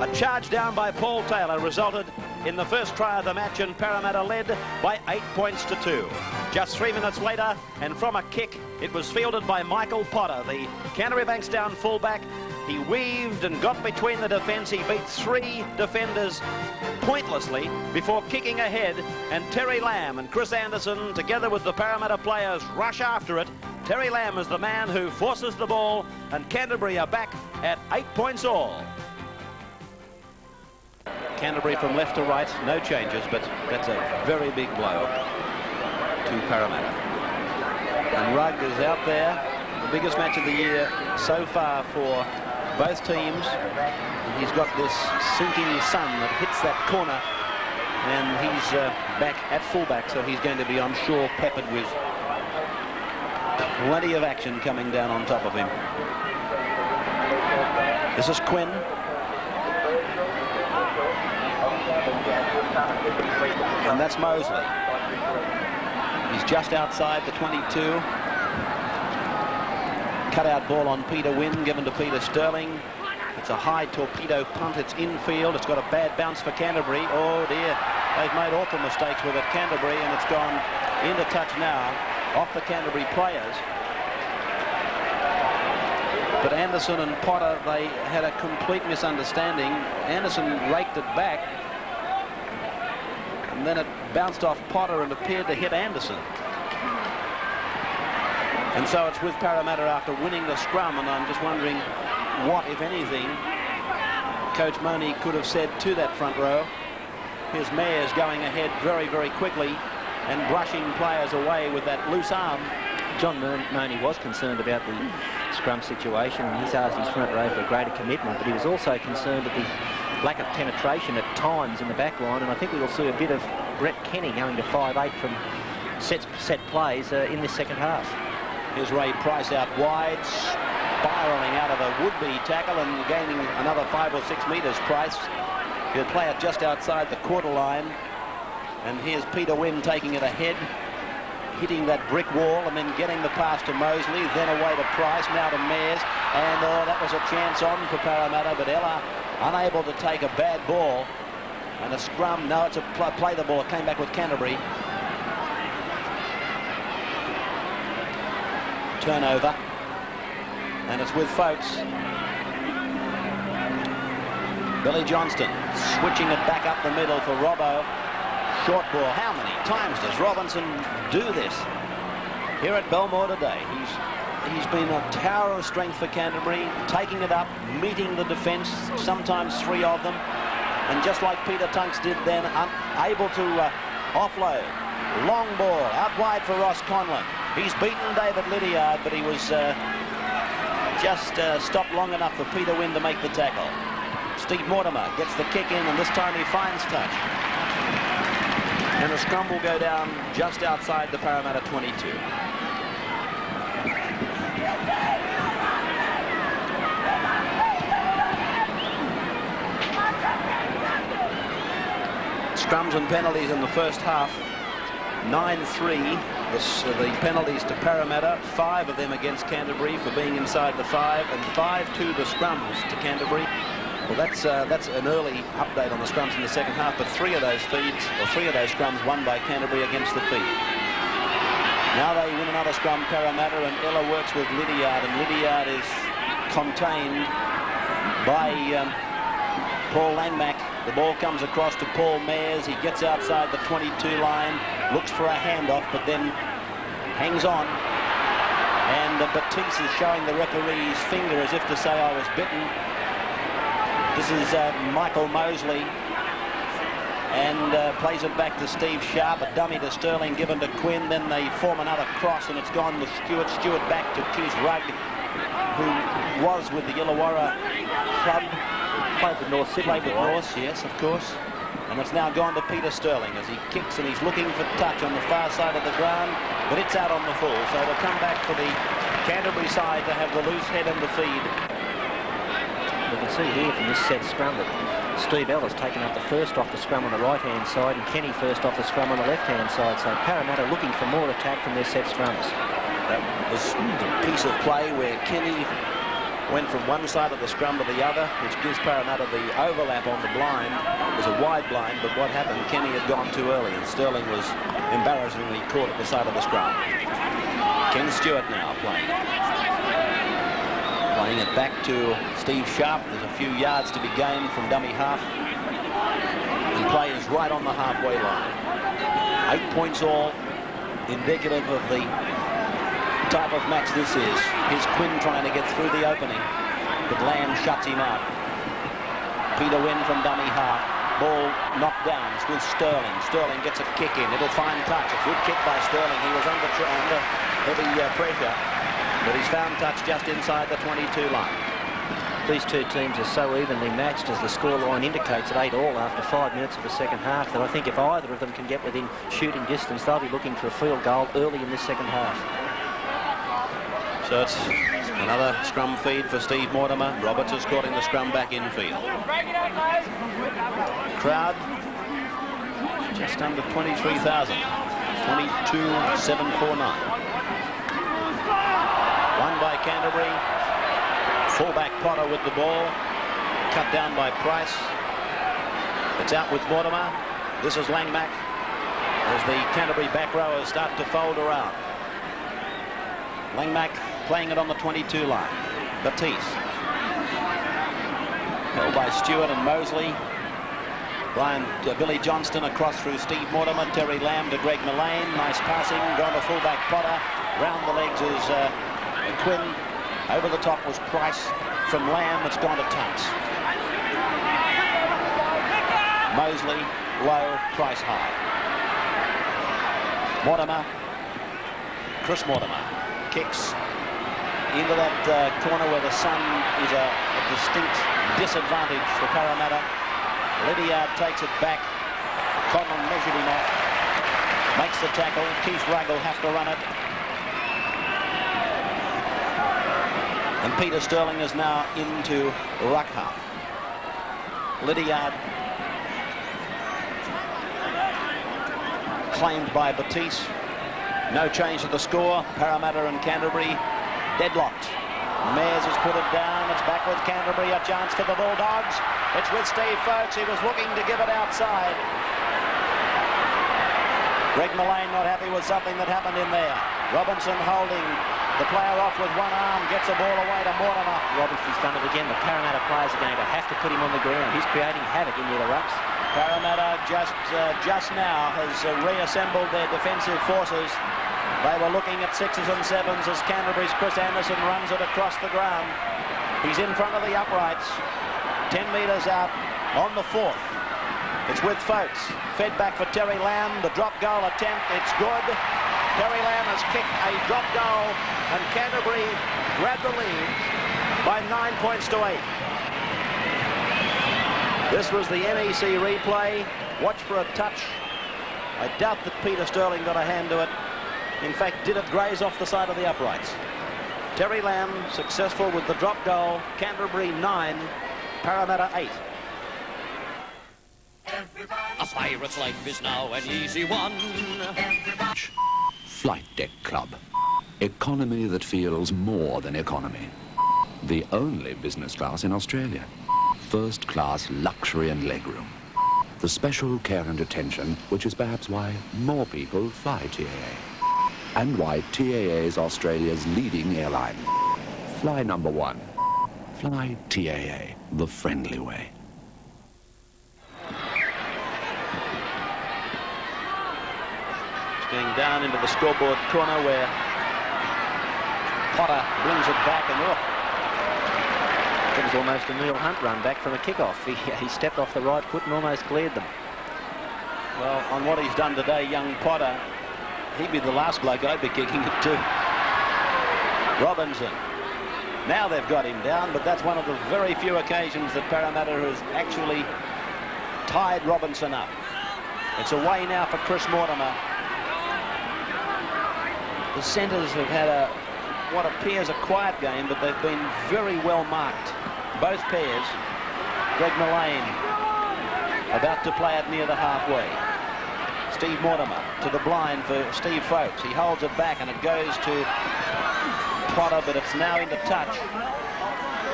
a charge down by Paul Taylor resulted in the first try of the match, and Parramatta led by 8 points to 2. Just 3 minutes later, and from a kick, it was fielded by Michael Potter, the Canterbury Bankstown fullback. He weaved and got between the defence. He beat 3 defenders pointlessly before kicking ahead, and Terry Lamb and Chris Anderson, together with the Parramatta players, rush after it. Terry Lamb is the man who forces the ball, and Canterbury are back at 8 points all. Canterbury from left to right, no changes, but that's a very big blow to Parramatta. And Rugg is out there, the biggest match of the year so far for both teams. And he's got this sinking sun that hits that corner, and he's back at fullback, so he's going to be, I'm sure, peppered with plenty of action coming down on top of him. This is Quinn. And that's Mosley. He's just outside the 22. Cut-out ball on Peter Wynn, given to Peter Sterling. It's a high torpedo punt. It's infield. It's got a bad bounce for Canterbury. Oh dear, they've made awful mistakes with it, Canterbury, and it's gone into touch now off the Canterbury players. But Anderson and Potter, they had a complete misunderstanding. Anderson raked it back, and then it bounced off Potter and appeared to hit Anderson. And so it's with Parramatta after winning the scrum, and I'm just wondering what, if anything, Coach Money could have said to that front row. His mare's going ahead very, very quickly and brushing players away with that loose arm. John Money was concerned about the scrum situation, and he's asked his front row for greater commitment, but he was also concerned at the lack of penetration at times in the back line, and I think we will see a bit of Brett Kenny going to 5'8" from set plays in this second half. Here's Ray Price out wide, spiralling out of a would-be tackle and gaining another 5 or 6 metres. Price, he'll play it just outside the quarter line, and here's Peter Wynn taking it ahead, hitting that brick wall and then getting the pass to Mosley, then away to Price, now to Mayers, and oh, that was a chance on for Parramatta, but Ella unable to take a bad ball, and a scrum. No, it's a play the ball. It came back with Canterbury. Turnover, and it's with Folks. Billy Johnston switching it back up the middle for Robbo. Short ball. How many times does Robinson do this here at Belmore today? He's been a tower of strength for Canterbury, taking it up, meeting the defence, sometimes 3 of them, and just like Peter Tunks did then, unable to offload. Long ball out wide for Ross Conlon. He's beaten David Lydiard, but he was just stopped long enough for Peter Wynn to make the tackle. Steve Mortimer gets the kick in, and this time he finds touch. And the scrum will go down just outside the Parramatta 22. Scrums and penalties in the first half. 9-3. The penalties to Parramatta, 5 of them against Canterbury for being inside the 5, and 5-2 the scrums to Canterbury. Well, that's an early update on the scrums in the second half, but 3 of those feeds, or 3 of those scrums won by Canterbury against the feed. Now they win another scrum, Parramatta, and Ella works with Lydiard, and Lydiard is contained by Paul Langmack. The ball comes across to Paul Mayers. He gets outside the 22 line, looks for a handoff, but then hangs on. And Batiste is showing the referee's finger as if to say, I was bitten. This is Michael Mosley, and plays it back to Steve Sharp, a dummy to Sterling, given to Quinn. Then they form another cross, and it's gone with Stewart. Stewart back to Keith Rugg, who was with the Illawarra club. Played with North Sydney. Played with North, yes, of course. And it's now gone to Peter Sterling as he kicks, and he's looking for touch on the far side of the ground, but it's out on the full. So it'll come back for the Canterbury side to have the loose head and the feed. We can see here from this set scrum that Steve Ellis taken up the first off the scrum on the right-hand side, and Kenny first off the scrum on the left-hand side. So Parramatta looking for more attack from their set scrums. That was a piece of play where Kenny went from one side of the scrum to the other, which gives Parramatta the overlap on the blind. It was a wide blind, but what happened, Kenny had gone too early, and Sterling was embarrassingly caught at the side of the scrum. Ken Stewart now playing it back to Steve Sharp. There's a few yards to be gained from dummy half, and play is right on the halfway line. 8 points all, indicative of the type of match this is. Here's Quinn trying to get through the opening, but Lamb shuts him out. Peter Wynn from dummy half. Ball knocked down. It's with Sterling. Sterling gets a kick in. It'll find touch. A good kick by Sterling. He was under heavy pressure, but he's found touch just inside the 22 line. These two teams are so evenly matched, as the scoreline indicates, at 8-all after 5 minutes of the second half, that I think if either of them can get within shooting distance, they'll be looking for a field goal early in this second half. So it's another scrum feed for Steve Mortimer. Roberts is caught in the scrum back in field. Crowd just under 23,000. 22,749. Won by Canterbury. Fullback Potter with the ball. Cut down by Price. It's out with Mortimer. This is Langmack as the Canterbury back rowers start to fold around. Langmack playing it on the 22 line. Batiste. Held by Stewart and Mosley. Billy Johnston across through Steve Mortimer. Terry Lamb to Greg Mullane. Nice passing. Gone to fullback Potter. Round the legs is Quinn. Over the top was Price. From Lamb, it's gone to Tunks. Mosley, low, Price high. Mortimer. Chris Mortimer kicks into that corner where the sun is a distinct disadvantage for Parramatta. Lydiard takes it back. Conlon measured him off. Makes the tackle. Keith Rugg will have to run it. And Peter Sterling is now into ruck half. Lydiard claimed by Batiste. No change to the score. Parramatta and Canterbury deadlocked. Mayers has put it down. It's back with Canterbury. A chance for the Bulldogs. It's with Steve Folkes. He was looking to give it outside. Greg Mullane not happy with something that happened in there. Robinson holding the player off with one arm. Gets the ball away to Mortimer. Robinson's done it again. The Parramatta players are going to have to put him on the ground. He's creating havoc in near the rucks. Parramatta just now has reassembled their defensive forces. They were looking at 6s and 7s as Canterbury's Chris Anderson runs it across the ground. He's in front of the uprights. 10 metres out on the 4th. It's with Folkes. Fed back for Terry Lamb. The drop goal attempt. It's good. Terry Lamb has kicked a drop goal and Canterbury grabbed the lead by 9 points to 8. This was the NEC replay. Watch for a touch. I doubt that Peter Sterling got a hand to it. In fact, did it graze off the side of the uprights. Terry Lamb successful with the drop goal. Canterbury 9, Parramatta 8. A pirate's life is now an easy one. Flight Deck Club. Economy that feels more than economy. The only business class in Australia. First class luxury and legroom. The special care and attention, which is perhaps why more people fly TAA. And why TAA is Australia's leading airline. Fly number 1. Fly TAA, the friendly way. It's going down into the scoreboard corner where Potter brings it back and off. It was almost a Neil Hunt run back from a kick-off. He stepped off the right foot and almost cleared them. Well, on what he's done today, young Potter, he'd be the last bloke I'd be kicking it to. Robinson. Now they've got him down, but that's one of the very few occasions that Parramatta has actually tied Robinson up. It's away now for Chris Mortimer. The centres have had what appears a quiet game, but they've been very well marked. Both pairs. Greg Mullane about to play it near the halfway. Steve Mortimer to the blind for Steve Folkes. He holds it back and it goes to Potter, but it's now into touch.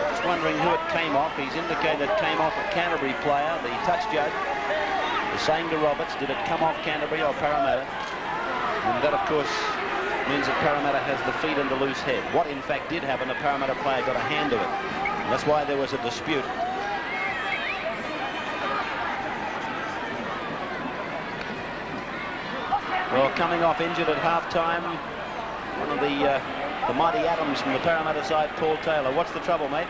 Just wondering who it came off. He's indicated it came off a Canterbury player. The touch judge is saying to Roberts, did it come off Canterbury or Parramatta? And that, of course, means that Parramatta has the feet and the loose head. What, in fact, did happen, a Parramatta player got a hand to it. And that's why there was a dispute. Well, coming off injured at half-time, one of the mighty Adams from the Parramatta side, Paul Taylor. What's the trouble, mate?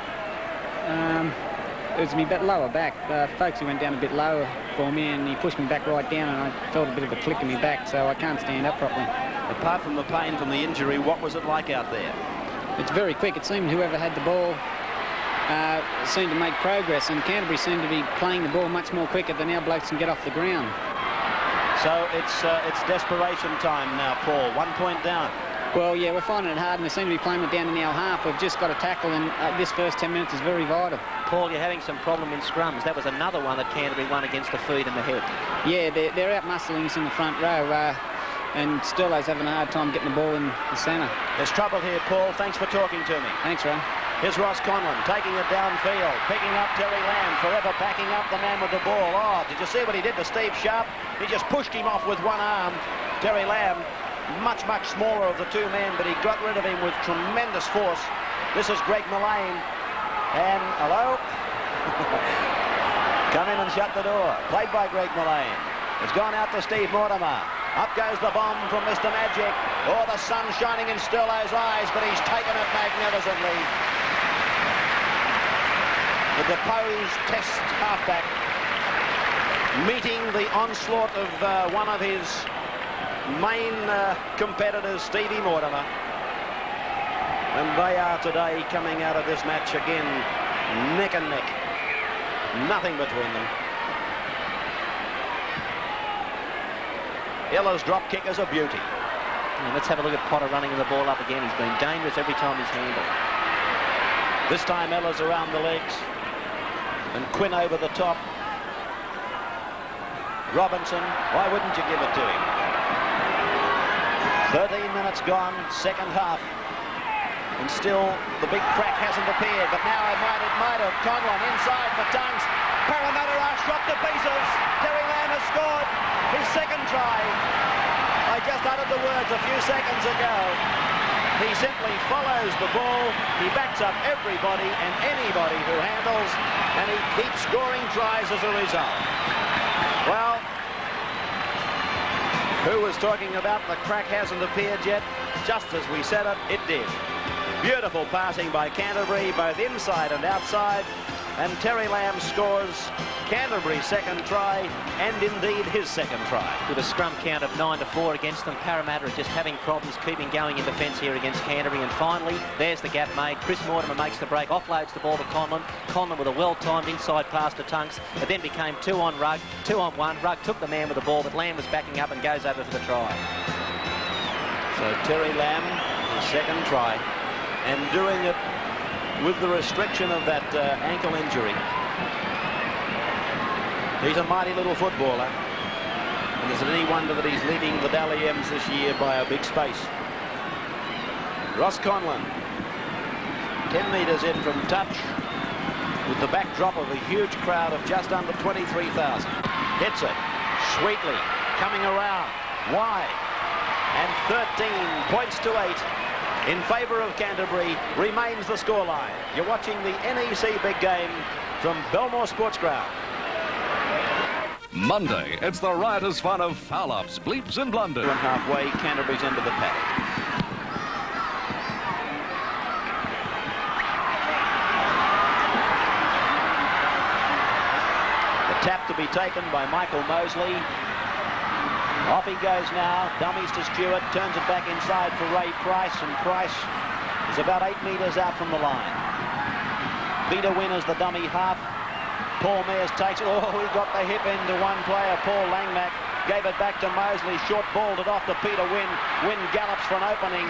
It was me a bit lower back. Folkes, he went down a bit lower for me and he pushed me back right down and I felt a bit of a click in my back, so I can't stand up properly. Apart from the pain from the injury, what was it like out there? It's very quick. It seemed whoever had the ball seemed to make progress, and Canterbury seemed to be playing the ball much more quicker than our blokes can get off the ground. So it's desperation time now, Paul. 1 point down. Well, yeah, we're finding it hard, and they seem to be playing it down in our half. We've just got to tackle, and this first 10 minutes is very vital. Paul, you're having some problem in scrums. That was another one that Canterbury won against the feet and the head. Yeah, they're out-muscling us in the front row, and Sterlo's having a hard time getting the ball in the centre. There's trouble here, Paul. Thanks for talking to me. Thanks, Ray. Here's Ross Conlon taking it downfield, picking up Terry Lamb, forever backing up the man with the ball. Oh, did you see what he did to Steve Sharp? He just pushed him off with one arm. Terry Lamb, much, much smaller of the two men, but he got rid of him with tremendous force. This is Greg Mullane. And, hello? Come in and shut the door. Played by Greg Mullane. It's gone out to Steve Mortimer. Up goes the bomb from Mr. Magic. Oh, the sun's shining in Sterlo's eyes, but he's taken it magnificently. The deposed Test halfback meeting the onslaught of one of his main competitors, Stevie Mortimer. And they are today coming out of this match again, neck and neck. Nothing between them. Ella's drop kick is a beauty. And let's have a look at Potter running the ball up again. He's been dangerous every time he's handled. This time Ella's around the legs. And Quinn over the top. Robinson, why wouldn't you give it to him? 13 minutes gone, second half. And still the big crack hasn't appeared, but now it might have. Conlon inside for Tunks. Parramatta are shot to pieces. Terry Lamb has scored his second try. I just uttered the words a few seconds ago. He simply follows the ball. He backs up everybody and anybody who handles, and he keeps scoring tries as a result. Well, who was talking about the crack hasn't appeared yet? Just as we said it, it did. Beautiful passing by Canterbury, both inside and outside. And Terry Lamb scores Canterbury's second try, and indeed his second try. With a scrum count of 9-4 against them, Parramatta are just having problems keeping going in defence here against Canterbury. And finally, there's the gap made. Chris Mortimer makes the break, offloads the ball to Conlon. Conlon with a well-timed inside pass to Tunks. It then became 2 on Rugg, 2 on 1. Rugg took the man with the ball, but Lamb was backing up and goes over for the try. So Terry Lamb, his second try, and doing it with the restriction of that ankle injury. He's a mighty little footballer, and is it any wonder that he's leading the Dally M's this year by a big space? Ross Conlon, 10 metres in from touch, with the backdrop of a huge crowd of just under 23,000. Hits it sweetly, coming around wide, and 13 points to 8 in favour of Canterbury remains the scoreline. You're watching the NEC Big Game from Belmore Sports Ground. Monday, it's the riotous fun of foul-ups, bleeps and blunders. And halfway, Canterbury's into the paddock. The tap to be taken by Michael Mosley. Off he goes now, dummies to Stewart, turns it back inside for Ray Price, and Price is about 8 metres out from the line. Peter Wynn is the dummy half. Paul Mears takes it. Oh, he got the hip into one player. Paul Langmack gave it back to Mosley. Short balled it off to Peter Wynn. Wynn gallops for an opening.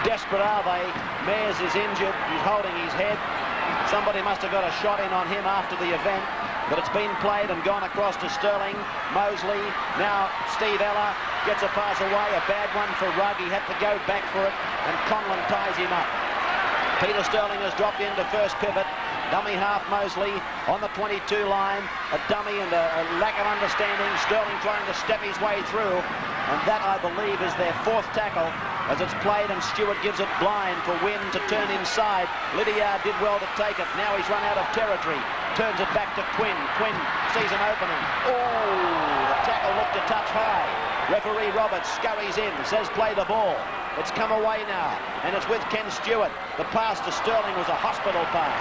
Desperate are they. Mears is injured. He's holding his head. Somebody must have got a shot in on him after the event. But it's been played and gone across to Sterling. Mosley. Now Steve Ella gets a pass away. A bad one for Rugg. He had to go back for it. And Conlon ties him up. Peter Sterling has dropped into first pivot. Dummy half Mosley on the 22 line. A dummy and a lack of understanding. Sterling trying to step his way through. And that, I believe, is their fourth tackle as it's played, and Stewart gives it blind for Wynn to turn inside. Lydiard did well to take it. Now he's run out of territory. Turns it back to Quinn. Quinn sees an opening. Oh, the tackle looked a touch high. Referee Roberts scurries in, says play the ball. It's come away now, and it's with Ken Stewart. The pass to Sterling was a hospital pass.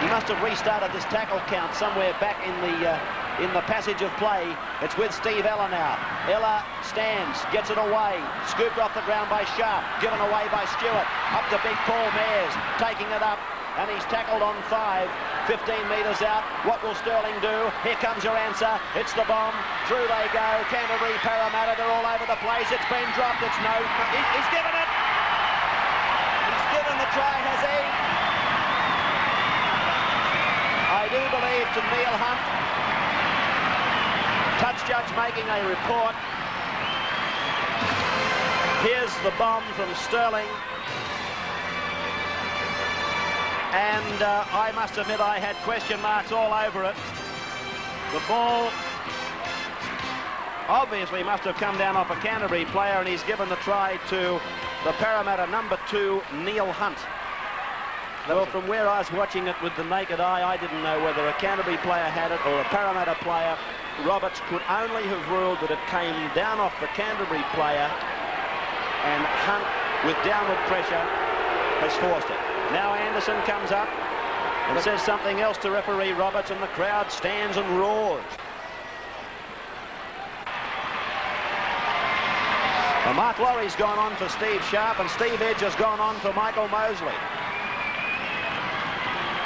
He must have restarted this tackle count somewhere back in the passage of play. It's with Steve Ella now. Ella stands, gets it away, scooped off the ground by Sharp, given away by Stewart. Up to big Paul Mears, taking it up, and he's tackled on 5, 15 metres out. What will Sterling do? Here comes your answer. It's the bomb. Through they go. Canterbury, Parramatta, they're all over the place. It's been dropped. It's no. He's given it. He's given the try, has he? I do believe to Neil Hunt. Touch judge making a report. Here's the bomb from Sterling. and I must admit I had question marks all over it. The ball obviously must have come down off a Canterbury player, and he's given the try to the Parramatta number 2, Neil Hunt. Well, from where I was watching it with the naked eye, I didn't know whether a Canterbury player had it or a Parramatta player. Roberts could only have ruled that it came down off the Canterbury player, and Hunt, with downward pressure, has forced it. Now Anderson comes up and says something else to referee Roberts, and the crowd stands and roars. Well, Mark Laurie's gone on for Steve Sharp, and Steve Edge has gone on for Michael Mosley.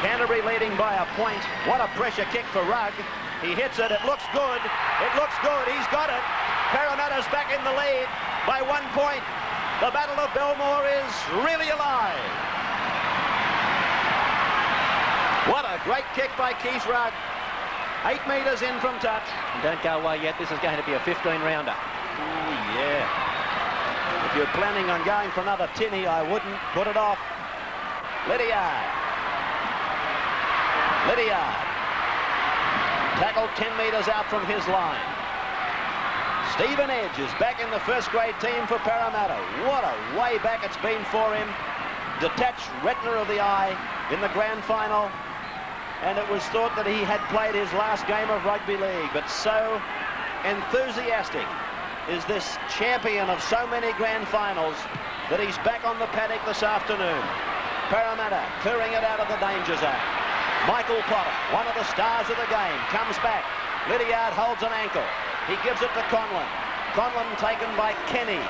Canterbury leading by a point. What a pressure kick for Rugg. He hits it. It looks good. It looks good. He's got it. Parramatta's back in the lead by 1 point. The Battle of Belmore is really alive. What a great kick by Keith Rugg. 8 metres in from touch. And don't go away yet. This is going to be a 15-rounder. Oh, yeah. If you're planning on going for another tinny, I wouldn't put it off. Lydiard. Tackled 10 metres out from his line. Stephen Edge is back in the first-grade team for Parramatta. What a way back it's been for him. Detached retina of the eye in the grand final. And it was thought that he had played his last game of rugby league. But so enthusiastic is this champion of so many grand finals that he's back on the paddock this afternoon. Parramatta clearing it out of the danger zone. Michael Potter, one of the stars of the game, comes back. Lydiard holds an ankle. He gives it to Conlon. Conlon taken by Kenny.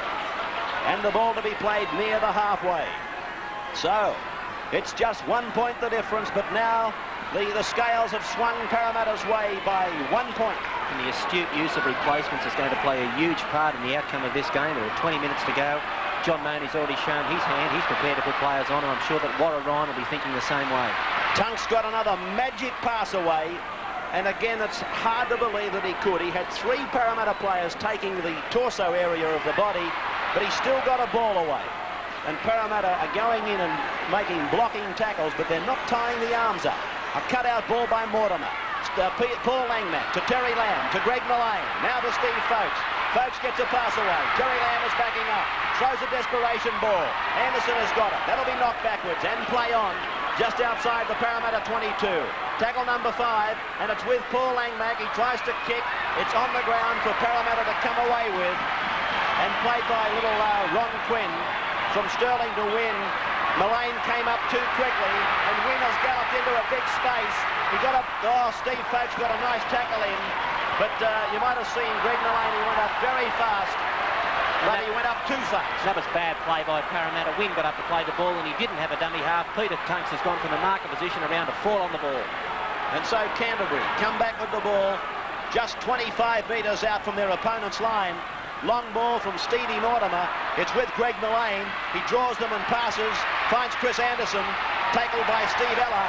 And the ball to be played near the halfway. So, it's just 1 point the difference, but now the scales have swung Parramatta's way by 1 point. And the astute use of replacements is going to play a huge part in the outcome of this game. There are 20 minutes to go. John Mooney's already shown his hand. He's prepared to put players on, and I'm sure that Warra Ryan will be thinking the same way. Tunk's got another magic pass away, and again it's hard to believe that he could. He had 3 Parramatta players taking the torso area of the body, but he still got a ball away. And Parramatta are going in and making blocking tackles, but they're not tying the arms up. A cut-out ball by Mortimer. Paul Langmack to Terry Lamb, to Greg Mullane, now to Steve Folkes. Folkes gets a pass away. Terry Lamb is backing up, throws a desperation ball. Anderson has got it. That'll be knocked backwards and play on just outside the Parramatta 22. Tackle number 5, and it's with Paul Langmack. He tries to kick. It's on the ground for Parramatta to come away with, and played by little Ron Quinn from Sterling to Wynn. Mullane came up too quickly, and Wynn has galloped into a big space. He got up. Oh, Steve Folkes got a nice tackle in, but you might have seen Greg Mullane. He went up very fast, but he went up too fast. That was bad play by Parramatta. Wynn got up to play the ball, and he didn't have a dummy half. Peter Tunks has gone from the marker position around to fall on the ball. And so Canterbury come back with the ball just 25 metres out from their opponent's line. Long ball from Stevie Mortimer. It's with Greg Mullane. He draws them and passes. Finds Chris Anderson. Tackled by Steve Ella.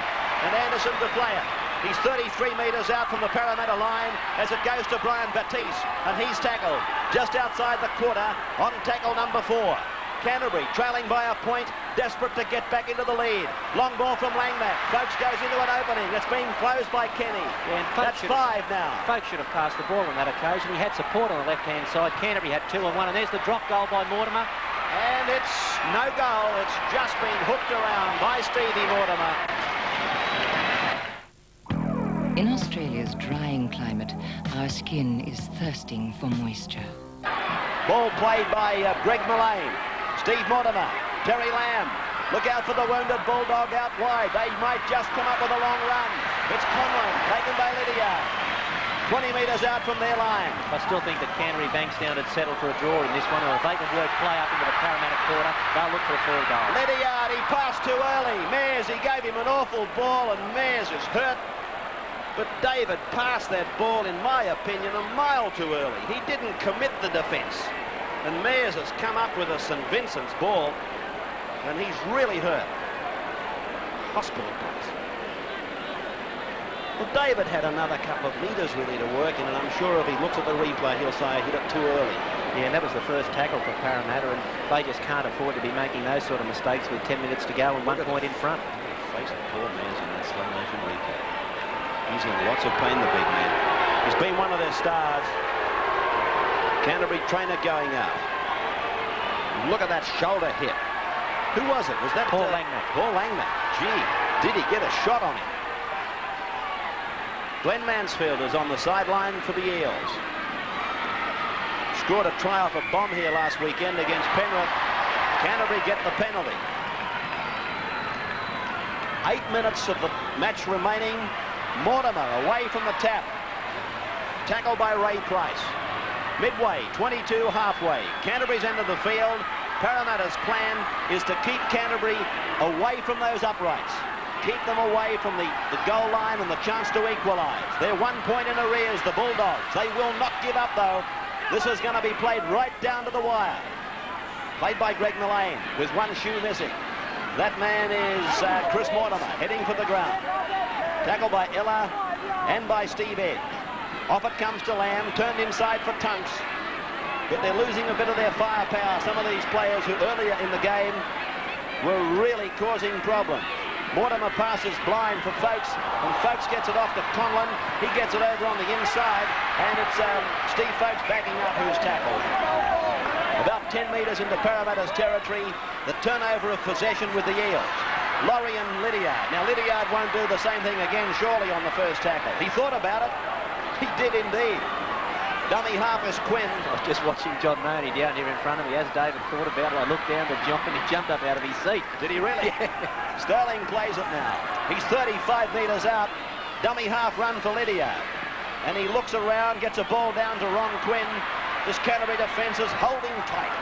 And Anderson to play it. He's 33 metres out from the Parramatta line as it goes to Brian Batiste. And he's tackled just outside the quarter on tackle number 4. Canterbury trailing by a point, desperate to get back into the lead. Long ball from Langmack. Folkes goes into an opening. It's being closed by Kenny. Yeah, and that's 5 now. Folkes should have passed the ball on that occasion. He had support on the left-hand side. Canterbury had 2 and 1, and there's the drop goal by Mortimer. And it's no goal. It's just been hooked around by Stevie Mortimer. In Australia's drying climate, our skin is thirsting for moisture. Ball played by Greg Mullane. Steve Mortimer, Terry Lamb. Look out for the wounded Bulldog out wide. They might just come up with a long run. It's Conlon, taken by Lydiard. 20 metres out from their line. I still think that Canterbury Bankstown had settled for a draw in this one, or if they could work play up into the Parramatta quarter, they'll look for a 4 goal. Lydiard, he passed too early. Mears, he gave him an awful ball, and Mears is hurt. But David passed that ball, in my opinion, a mile too early. He didn't commit the defence. And Mears has come up with a St Vincent's ball, and he's really hurt. Hospital place. Well, David had another couple of metres really to work in, and I'm sure if he looks at the replay, he'll say he hit it too early. Yeah, and that was the first tackle for Parramatta, and they just can't afford to be making those sort of mistakes with 10 minutes to go and 1 point in front. face the poor man's in that slow motion replay. He's in lots of pain, the big man. He's been one of their stars. Canterbury trainer going out. Look at that shoulder hit. Who was it? Was that Paul Langman? Paul Langman. Gee, did he get a shot on him? Glenn Mansfield is on the sideline for the Eels. Scored a try off a bomb here last weekend against Penrith. Canterbury get the penalty. 8 minutes of the match remaining. Mortimer away from the tap. Tackle by Ray Price. Midway, 22 halfway. Canterbury's end of the field. Parramatta's plan is to keep Canterbury away from those uprights. Keep them away from the goal line and the chance to equalise. They're 1 point in arrears, the Bulldogs. They will not give up, though. This is going to be played right down to the wire. Played by Greg Mullane with one shoe missing. That man is Chris Mortimer, heading for the ground. Tackled by Ella and by Steve Edge. Off it comes to Lamb, turned inside for Tunks. But they're losing a bit of their firepower. Some of these players who earlier in the game were really causing problems. Mortimer passes blind for Folkes, and Folkes gets it off to Conlon. He gets it over on the inside, and it's Steve Folkes backing up who's tackled. About 10 metres into Parramatta's territory, the turnover of possession with the Eels. Laurie and Lydiard. Now, Lydiard won't do the same thing again, surely, on the first tackle. He thought about it. He did indeed. Dummy half is Quinn. I was just watching John Mahoney down here in front of me. As David thought about it, I looked down to jump, and he jumped up out of his seat. Did he really? Yeah. Sterling plays it now. He's 35 metres out. Dummy half run for Lydiard. And he looks around, gets a ball down to Ron Quinn. This Canterbury defence is holding tight.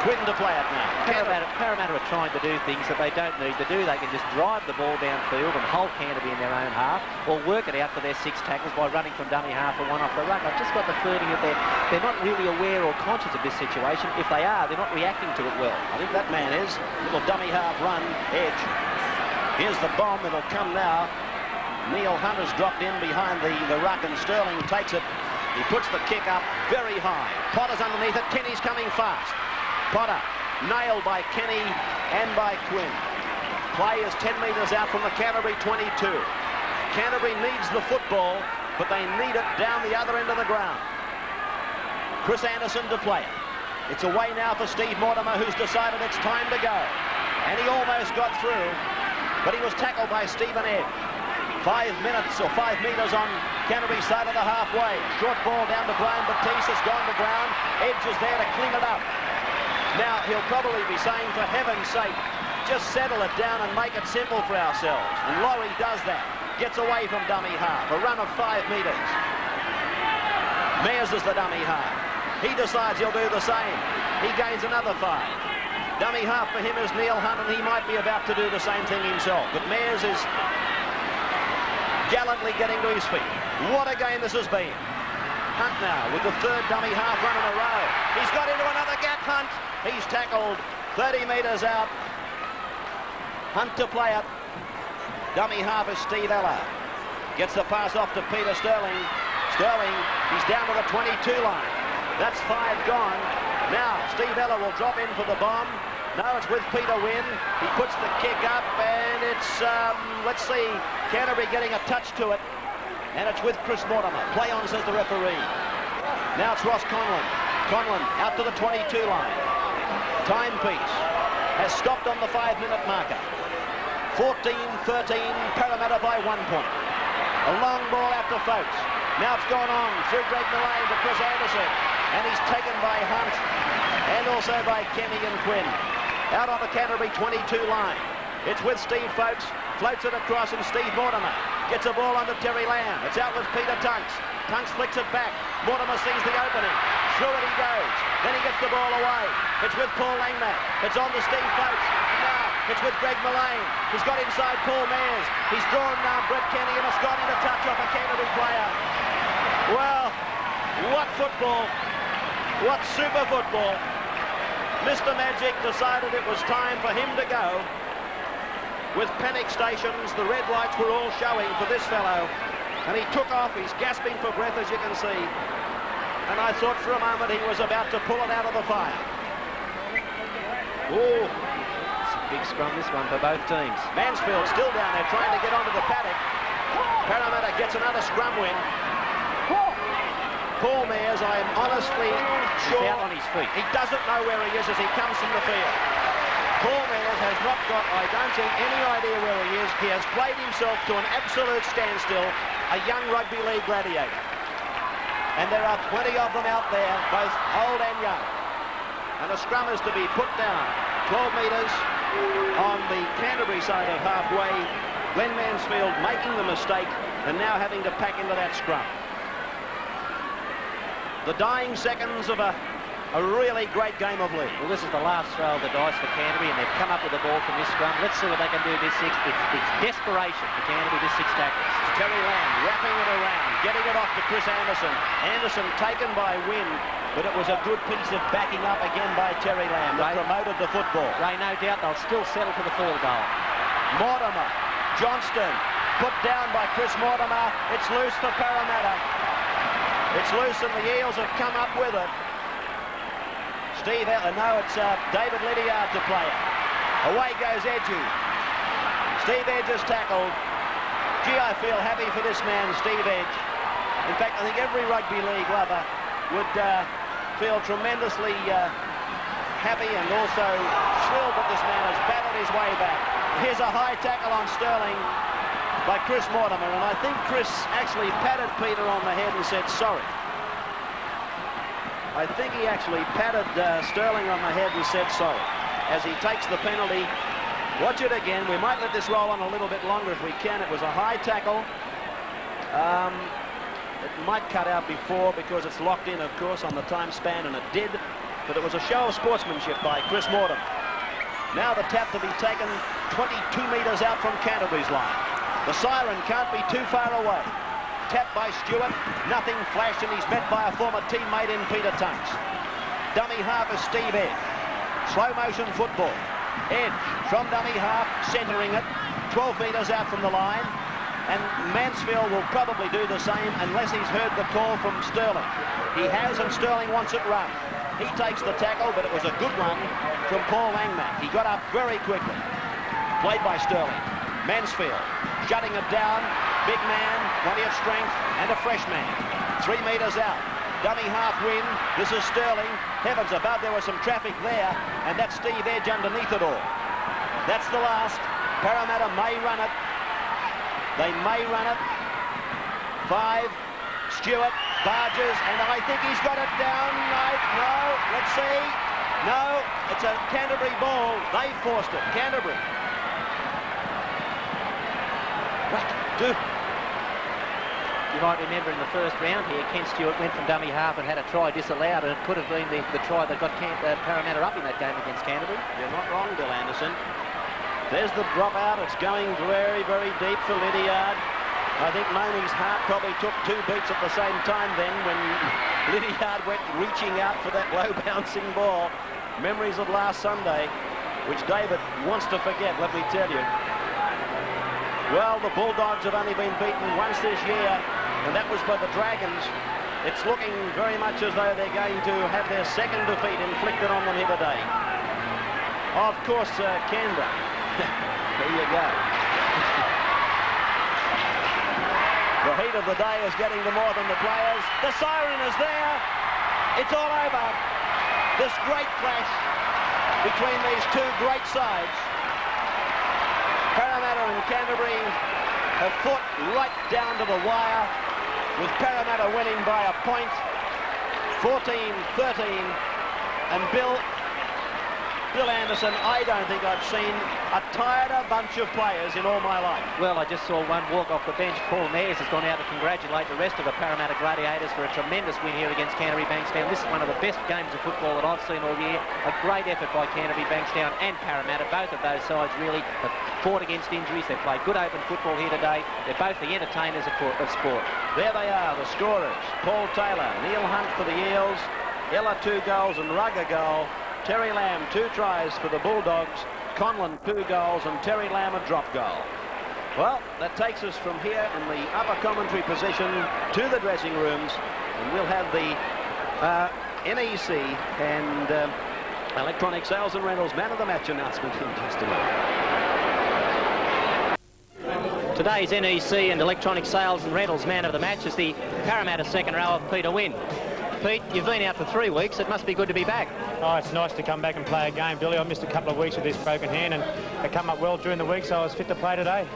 Quinn to play it now. Parramatta are trying to do things that they don't need to do. They can just drive the ball downfield and hold Canterbury in their own half, or work it out for their 6 tackles by running from dummy half or one off the ruck. I've just got the feeling that they're not really aware or conscious of this situation. If they are, they're not reacting to it well. I think that man is. Little dummy half run, Edge. Here's the bomb. It'll come now. Neil Hunt has dropped in behind the ruck, and Sterling takes it. He puts the kick up very high. Potter's underneath it. Kenny's coming fast. Potter nailed by Kenny and by Quinn. Play is 10 metres out from the Canterbury 22. Canterbury needs the football, but they need it down the other end of the ground. Chris Anderson to play it. It's away now for Steve Mortimer, who's decided it's time to go. And he almost got through, but he was tackled by Stephen Edge. 5 minutes or 5 metres on Canterbury's side of the halfway. Short ball down to Brian Batiste, has gone to ground. Edge is there to clean it up. Now, he'll probably be saying, for heaven's sake, just settle it down and make it simple for ourselves. And Laurie does that. Gets away from dummy half. A run of 5 metres. Mears is the dummy half. He decides he'll do the same. He gains another 5. Dummy half for him is Neil Hunt, and he might be about to do the same thing himself. But Mears is gallantly getting to his feet. What a game this has been. Hunt now with the 3rd dummy half run in a row. He's got into another gap, Hunt. He's tackled 30 metres out. Hunt to play it. Dummy half is Steve Ella. Gets the pass off to Peter Sterling. Sterling, he's down to the 22 line. That's 5 gone. Now, Steve Ella will drop in for the bomb. No, it's with Peter Wynn. He puts the kick up, and it's, let's see, Canterbury getting a touch to it. And it's with Chris Mortimer. Play on, says the referee. Now it's Ross Conlon. Conlon out to the 22 line. Timepiece has stopped on the 5-minute marker. 14-13, Parramatta by 1 point. A long ball out to Folkes. Now it's gone on through Greg Mullane to Chris Anderson. And he's taken by Hunt and also by Kenny and Quinn. Out on the Canterbury 22 line. It's with Steve Folkes. Floats it across, and Steve Mortimer gets a ball under Terry Lamb. It's out with Peter Tunks. Tunks flicks it back. Mortimer sees the opening. Through it he goes. Then he gets the ball away. It's with Paul Langman. It's on to Steve Folkes. Now it's with Greg Mullane. He's got inside Paul Mears. He's drawn Brett Kenny, and it's got him to touch off a Canterbury player. Well, what football. What super football. Mr. Magic decided it was time for him to go. With panic stations, the red lights were all showing for this fellow. And he took off. He's gasping for breath, as you can see. And I thought for a moment he was about to pull it out of the fire. Oh, Big scrum this one for both teams. Mansfield still down there trying to get onto the paddock. Parramatta gets another scrum win. Paul Mears, I am honestly sure he's out on his feet. He doesn't know where he is as he comes from the field. Paul Mears has not got, I don't think, any idea where he is. He has played himself to an absolute standstill, a young rugby league gladiator. And there are plenty of them out there, both old and young. And the scrum is to be put down 12 metres on the Canterbury side of halfway. Glenn Mansfield making the mistake and now having to pack into that scrum. The dying seconds of a really great game of league. Well, this is the last throw of the dice for Canterbury, and they've come up with the ball from this scrum. Let's see what they can do this six. It's desperation for Canterbury, this 6 tackles. Terry Lamb wrapping it around, getting it off to Chris Anderson. Anderson taken by Wynn, but it was a good piece of backing up again by Terry Lamb that promoted the football. Ray, no doubt they'll still settle for the full goal. Mortimer, Johnston, put down by Chris Mortimer. It's loose for Parramatta. It's loose and the Eels have come up with it. No, it's David Lydiard to play it. Away goes Edgy. Steve Edge is tackled. Gee, I feel happy for this man, Steve Edge. In fact, I think every rugby league lover would feel tremendously happy and also thrilled that this man has battled his way back. Here's a high tackle on Sterling by Chris Mortimer, and I think Chris actually patted Peter on the head and said sorry. I think he actually patted Sterling on the head and said sorry as he takes the penalty. Watch it again. We might let this roll on a little bit longer if we can. It was a high tackle. It might cut out before because it's locked in, of course, on the time span, and it did. But it was a show of sportsmanship by Chris Mortimer. Now the tap to be taken 22 metres out from Canterbury's line. The siren can't be too far away. Tap by Stewart, nothing flashed, and he's met by a former teammate in Peter Tunks. Dummy half is Steve Edge. Slow motion football. Edge from dummy half, centering it, 12 metres out from the line. And Mansfield will probably do the same unless he's heard the call from Sterling. He has, and Sterling wants it run. He takes the tackle, but it was a good one from Paul Langmack. He got up very quickly. Played by Sterling. Mansfield shutting it down. Big man, plenty of strength, and a fresh man. 3 metres out. Dummy half win. This is Sterling. Heavens above, there was some traffic there, and that's Steve Edge underneath it all. That's the last. Parramatta may run it. They may run it. 5. Stewart barges, and I think he's got it down. No, let's see. No, it's a Canterbury ball. They forced it. Canterbury. What do? You might remember in the first round here, Ken Stewart went from dummy half and had a try disallowed, and it could have been the try that got Parramatta up in that game against Canterbury. You're not wrong, Bill Anderson. There's the drop out. It's going very, very deep for Lydiard. I think Monie's heart probably took 2 beats at the same time then when Lydiard went reaching out for that low bouncing ball. Memories of last Sunday, which David wants to forget, let me tell you. Well, the Bulldogs have only been beaten once this year, and that was by the Dragons. It's looking very much as though they're going to have their second defeat inflicted on them here today. Of course, Canberra. There you go. The heat of the day is getting to more than the players. The siren is there. It's all over. This great clash between these 2 great sides. Parramatta and Canterbury have fought right down to the wire, with Parramatta winning by a point, 14-13. And Bill Anderson, I don't think I've seen a tireder bunch of players in all my life. Well, I just saw one walk off the bench. Paul Mears has gone out to congratulate the rest of the Parramatta Gladiators for a tremendous win here against Canterbury Bankstown. This is one of the best games of football that I've seen all year. A great effort by Canterbury Bankstown and Parramatta. Both of those sides really have fought against injuries. They've played good open football here today. They're both the entertainers of sport. There they are, the scorers. Paul Taylor, Neil Hunt for the Eels, Ella 2 goals and Rugg a goal. Terry Lamb 2 tries for the Bulldogs, Conlon 2 goals, and Terry Lamb a drop goal. Well, that takes us from here in the upper commentary position to the dressing rooms, and we'll have the NEC and Electronic Sales and Rentals man of the match announcement in just a moment. Today's NEC and Electronic Sales and Rentals man of the match is the Parramatta second row of Peter Wynn. Pete, you've been out for 3 weeks. It must be good to be back. Oh, it's nice to come back and play a game, Billy. I missed a couple of weeks with this broken hand, and it come up well during the week, so I was fit to play today.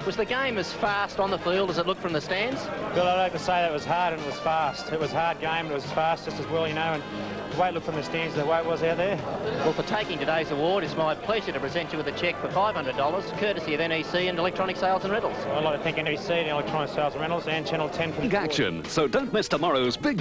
Was the game as fast on the field as it looked from the stands? Bill, I'd like to say that it was hard and it was fast. It was a hard game and it was fast just as well, you know, and the way it looked from the stands, the way it was out there. Well, for taking today's award, it's my pleasure to present you with a cheque for $500, courtesy of NEC and Electronic Sales and Rentals. I'd like to thank NEC and Electronic Sales and Rentals and Channel 10 for the Action, so don't miss tomorrow's big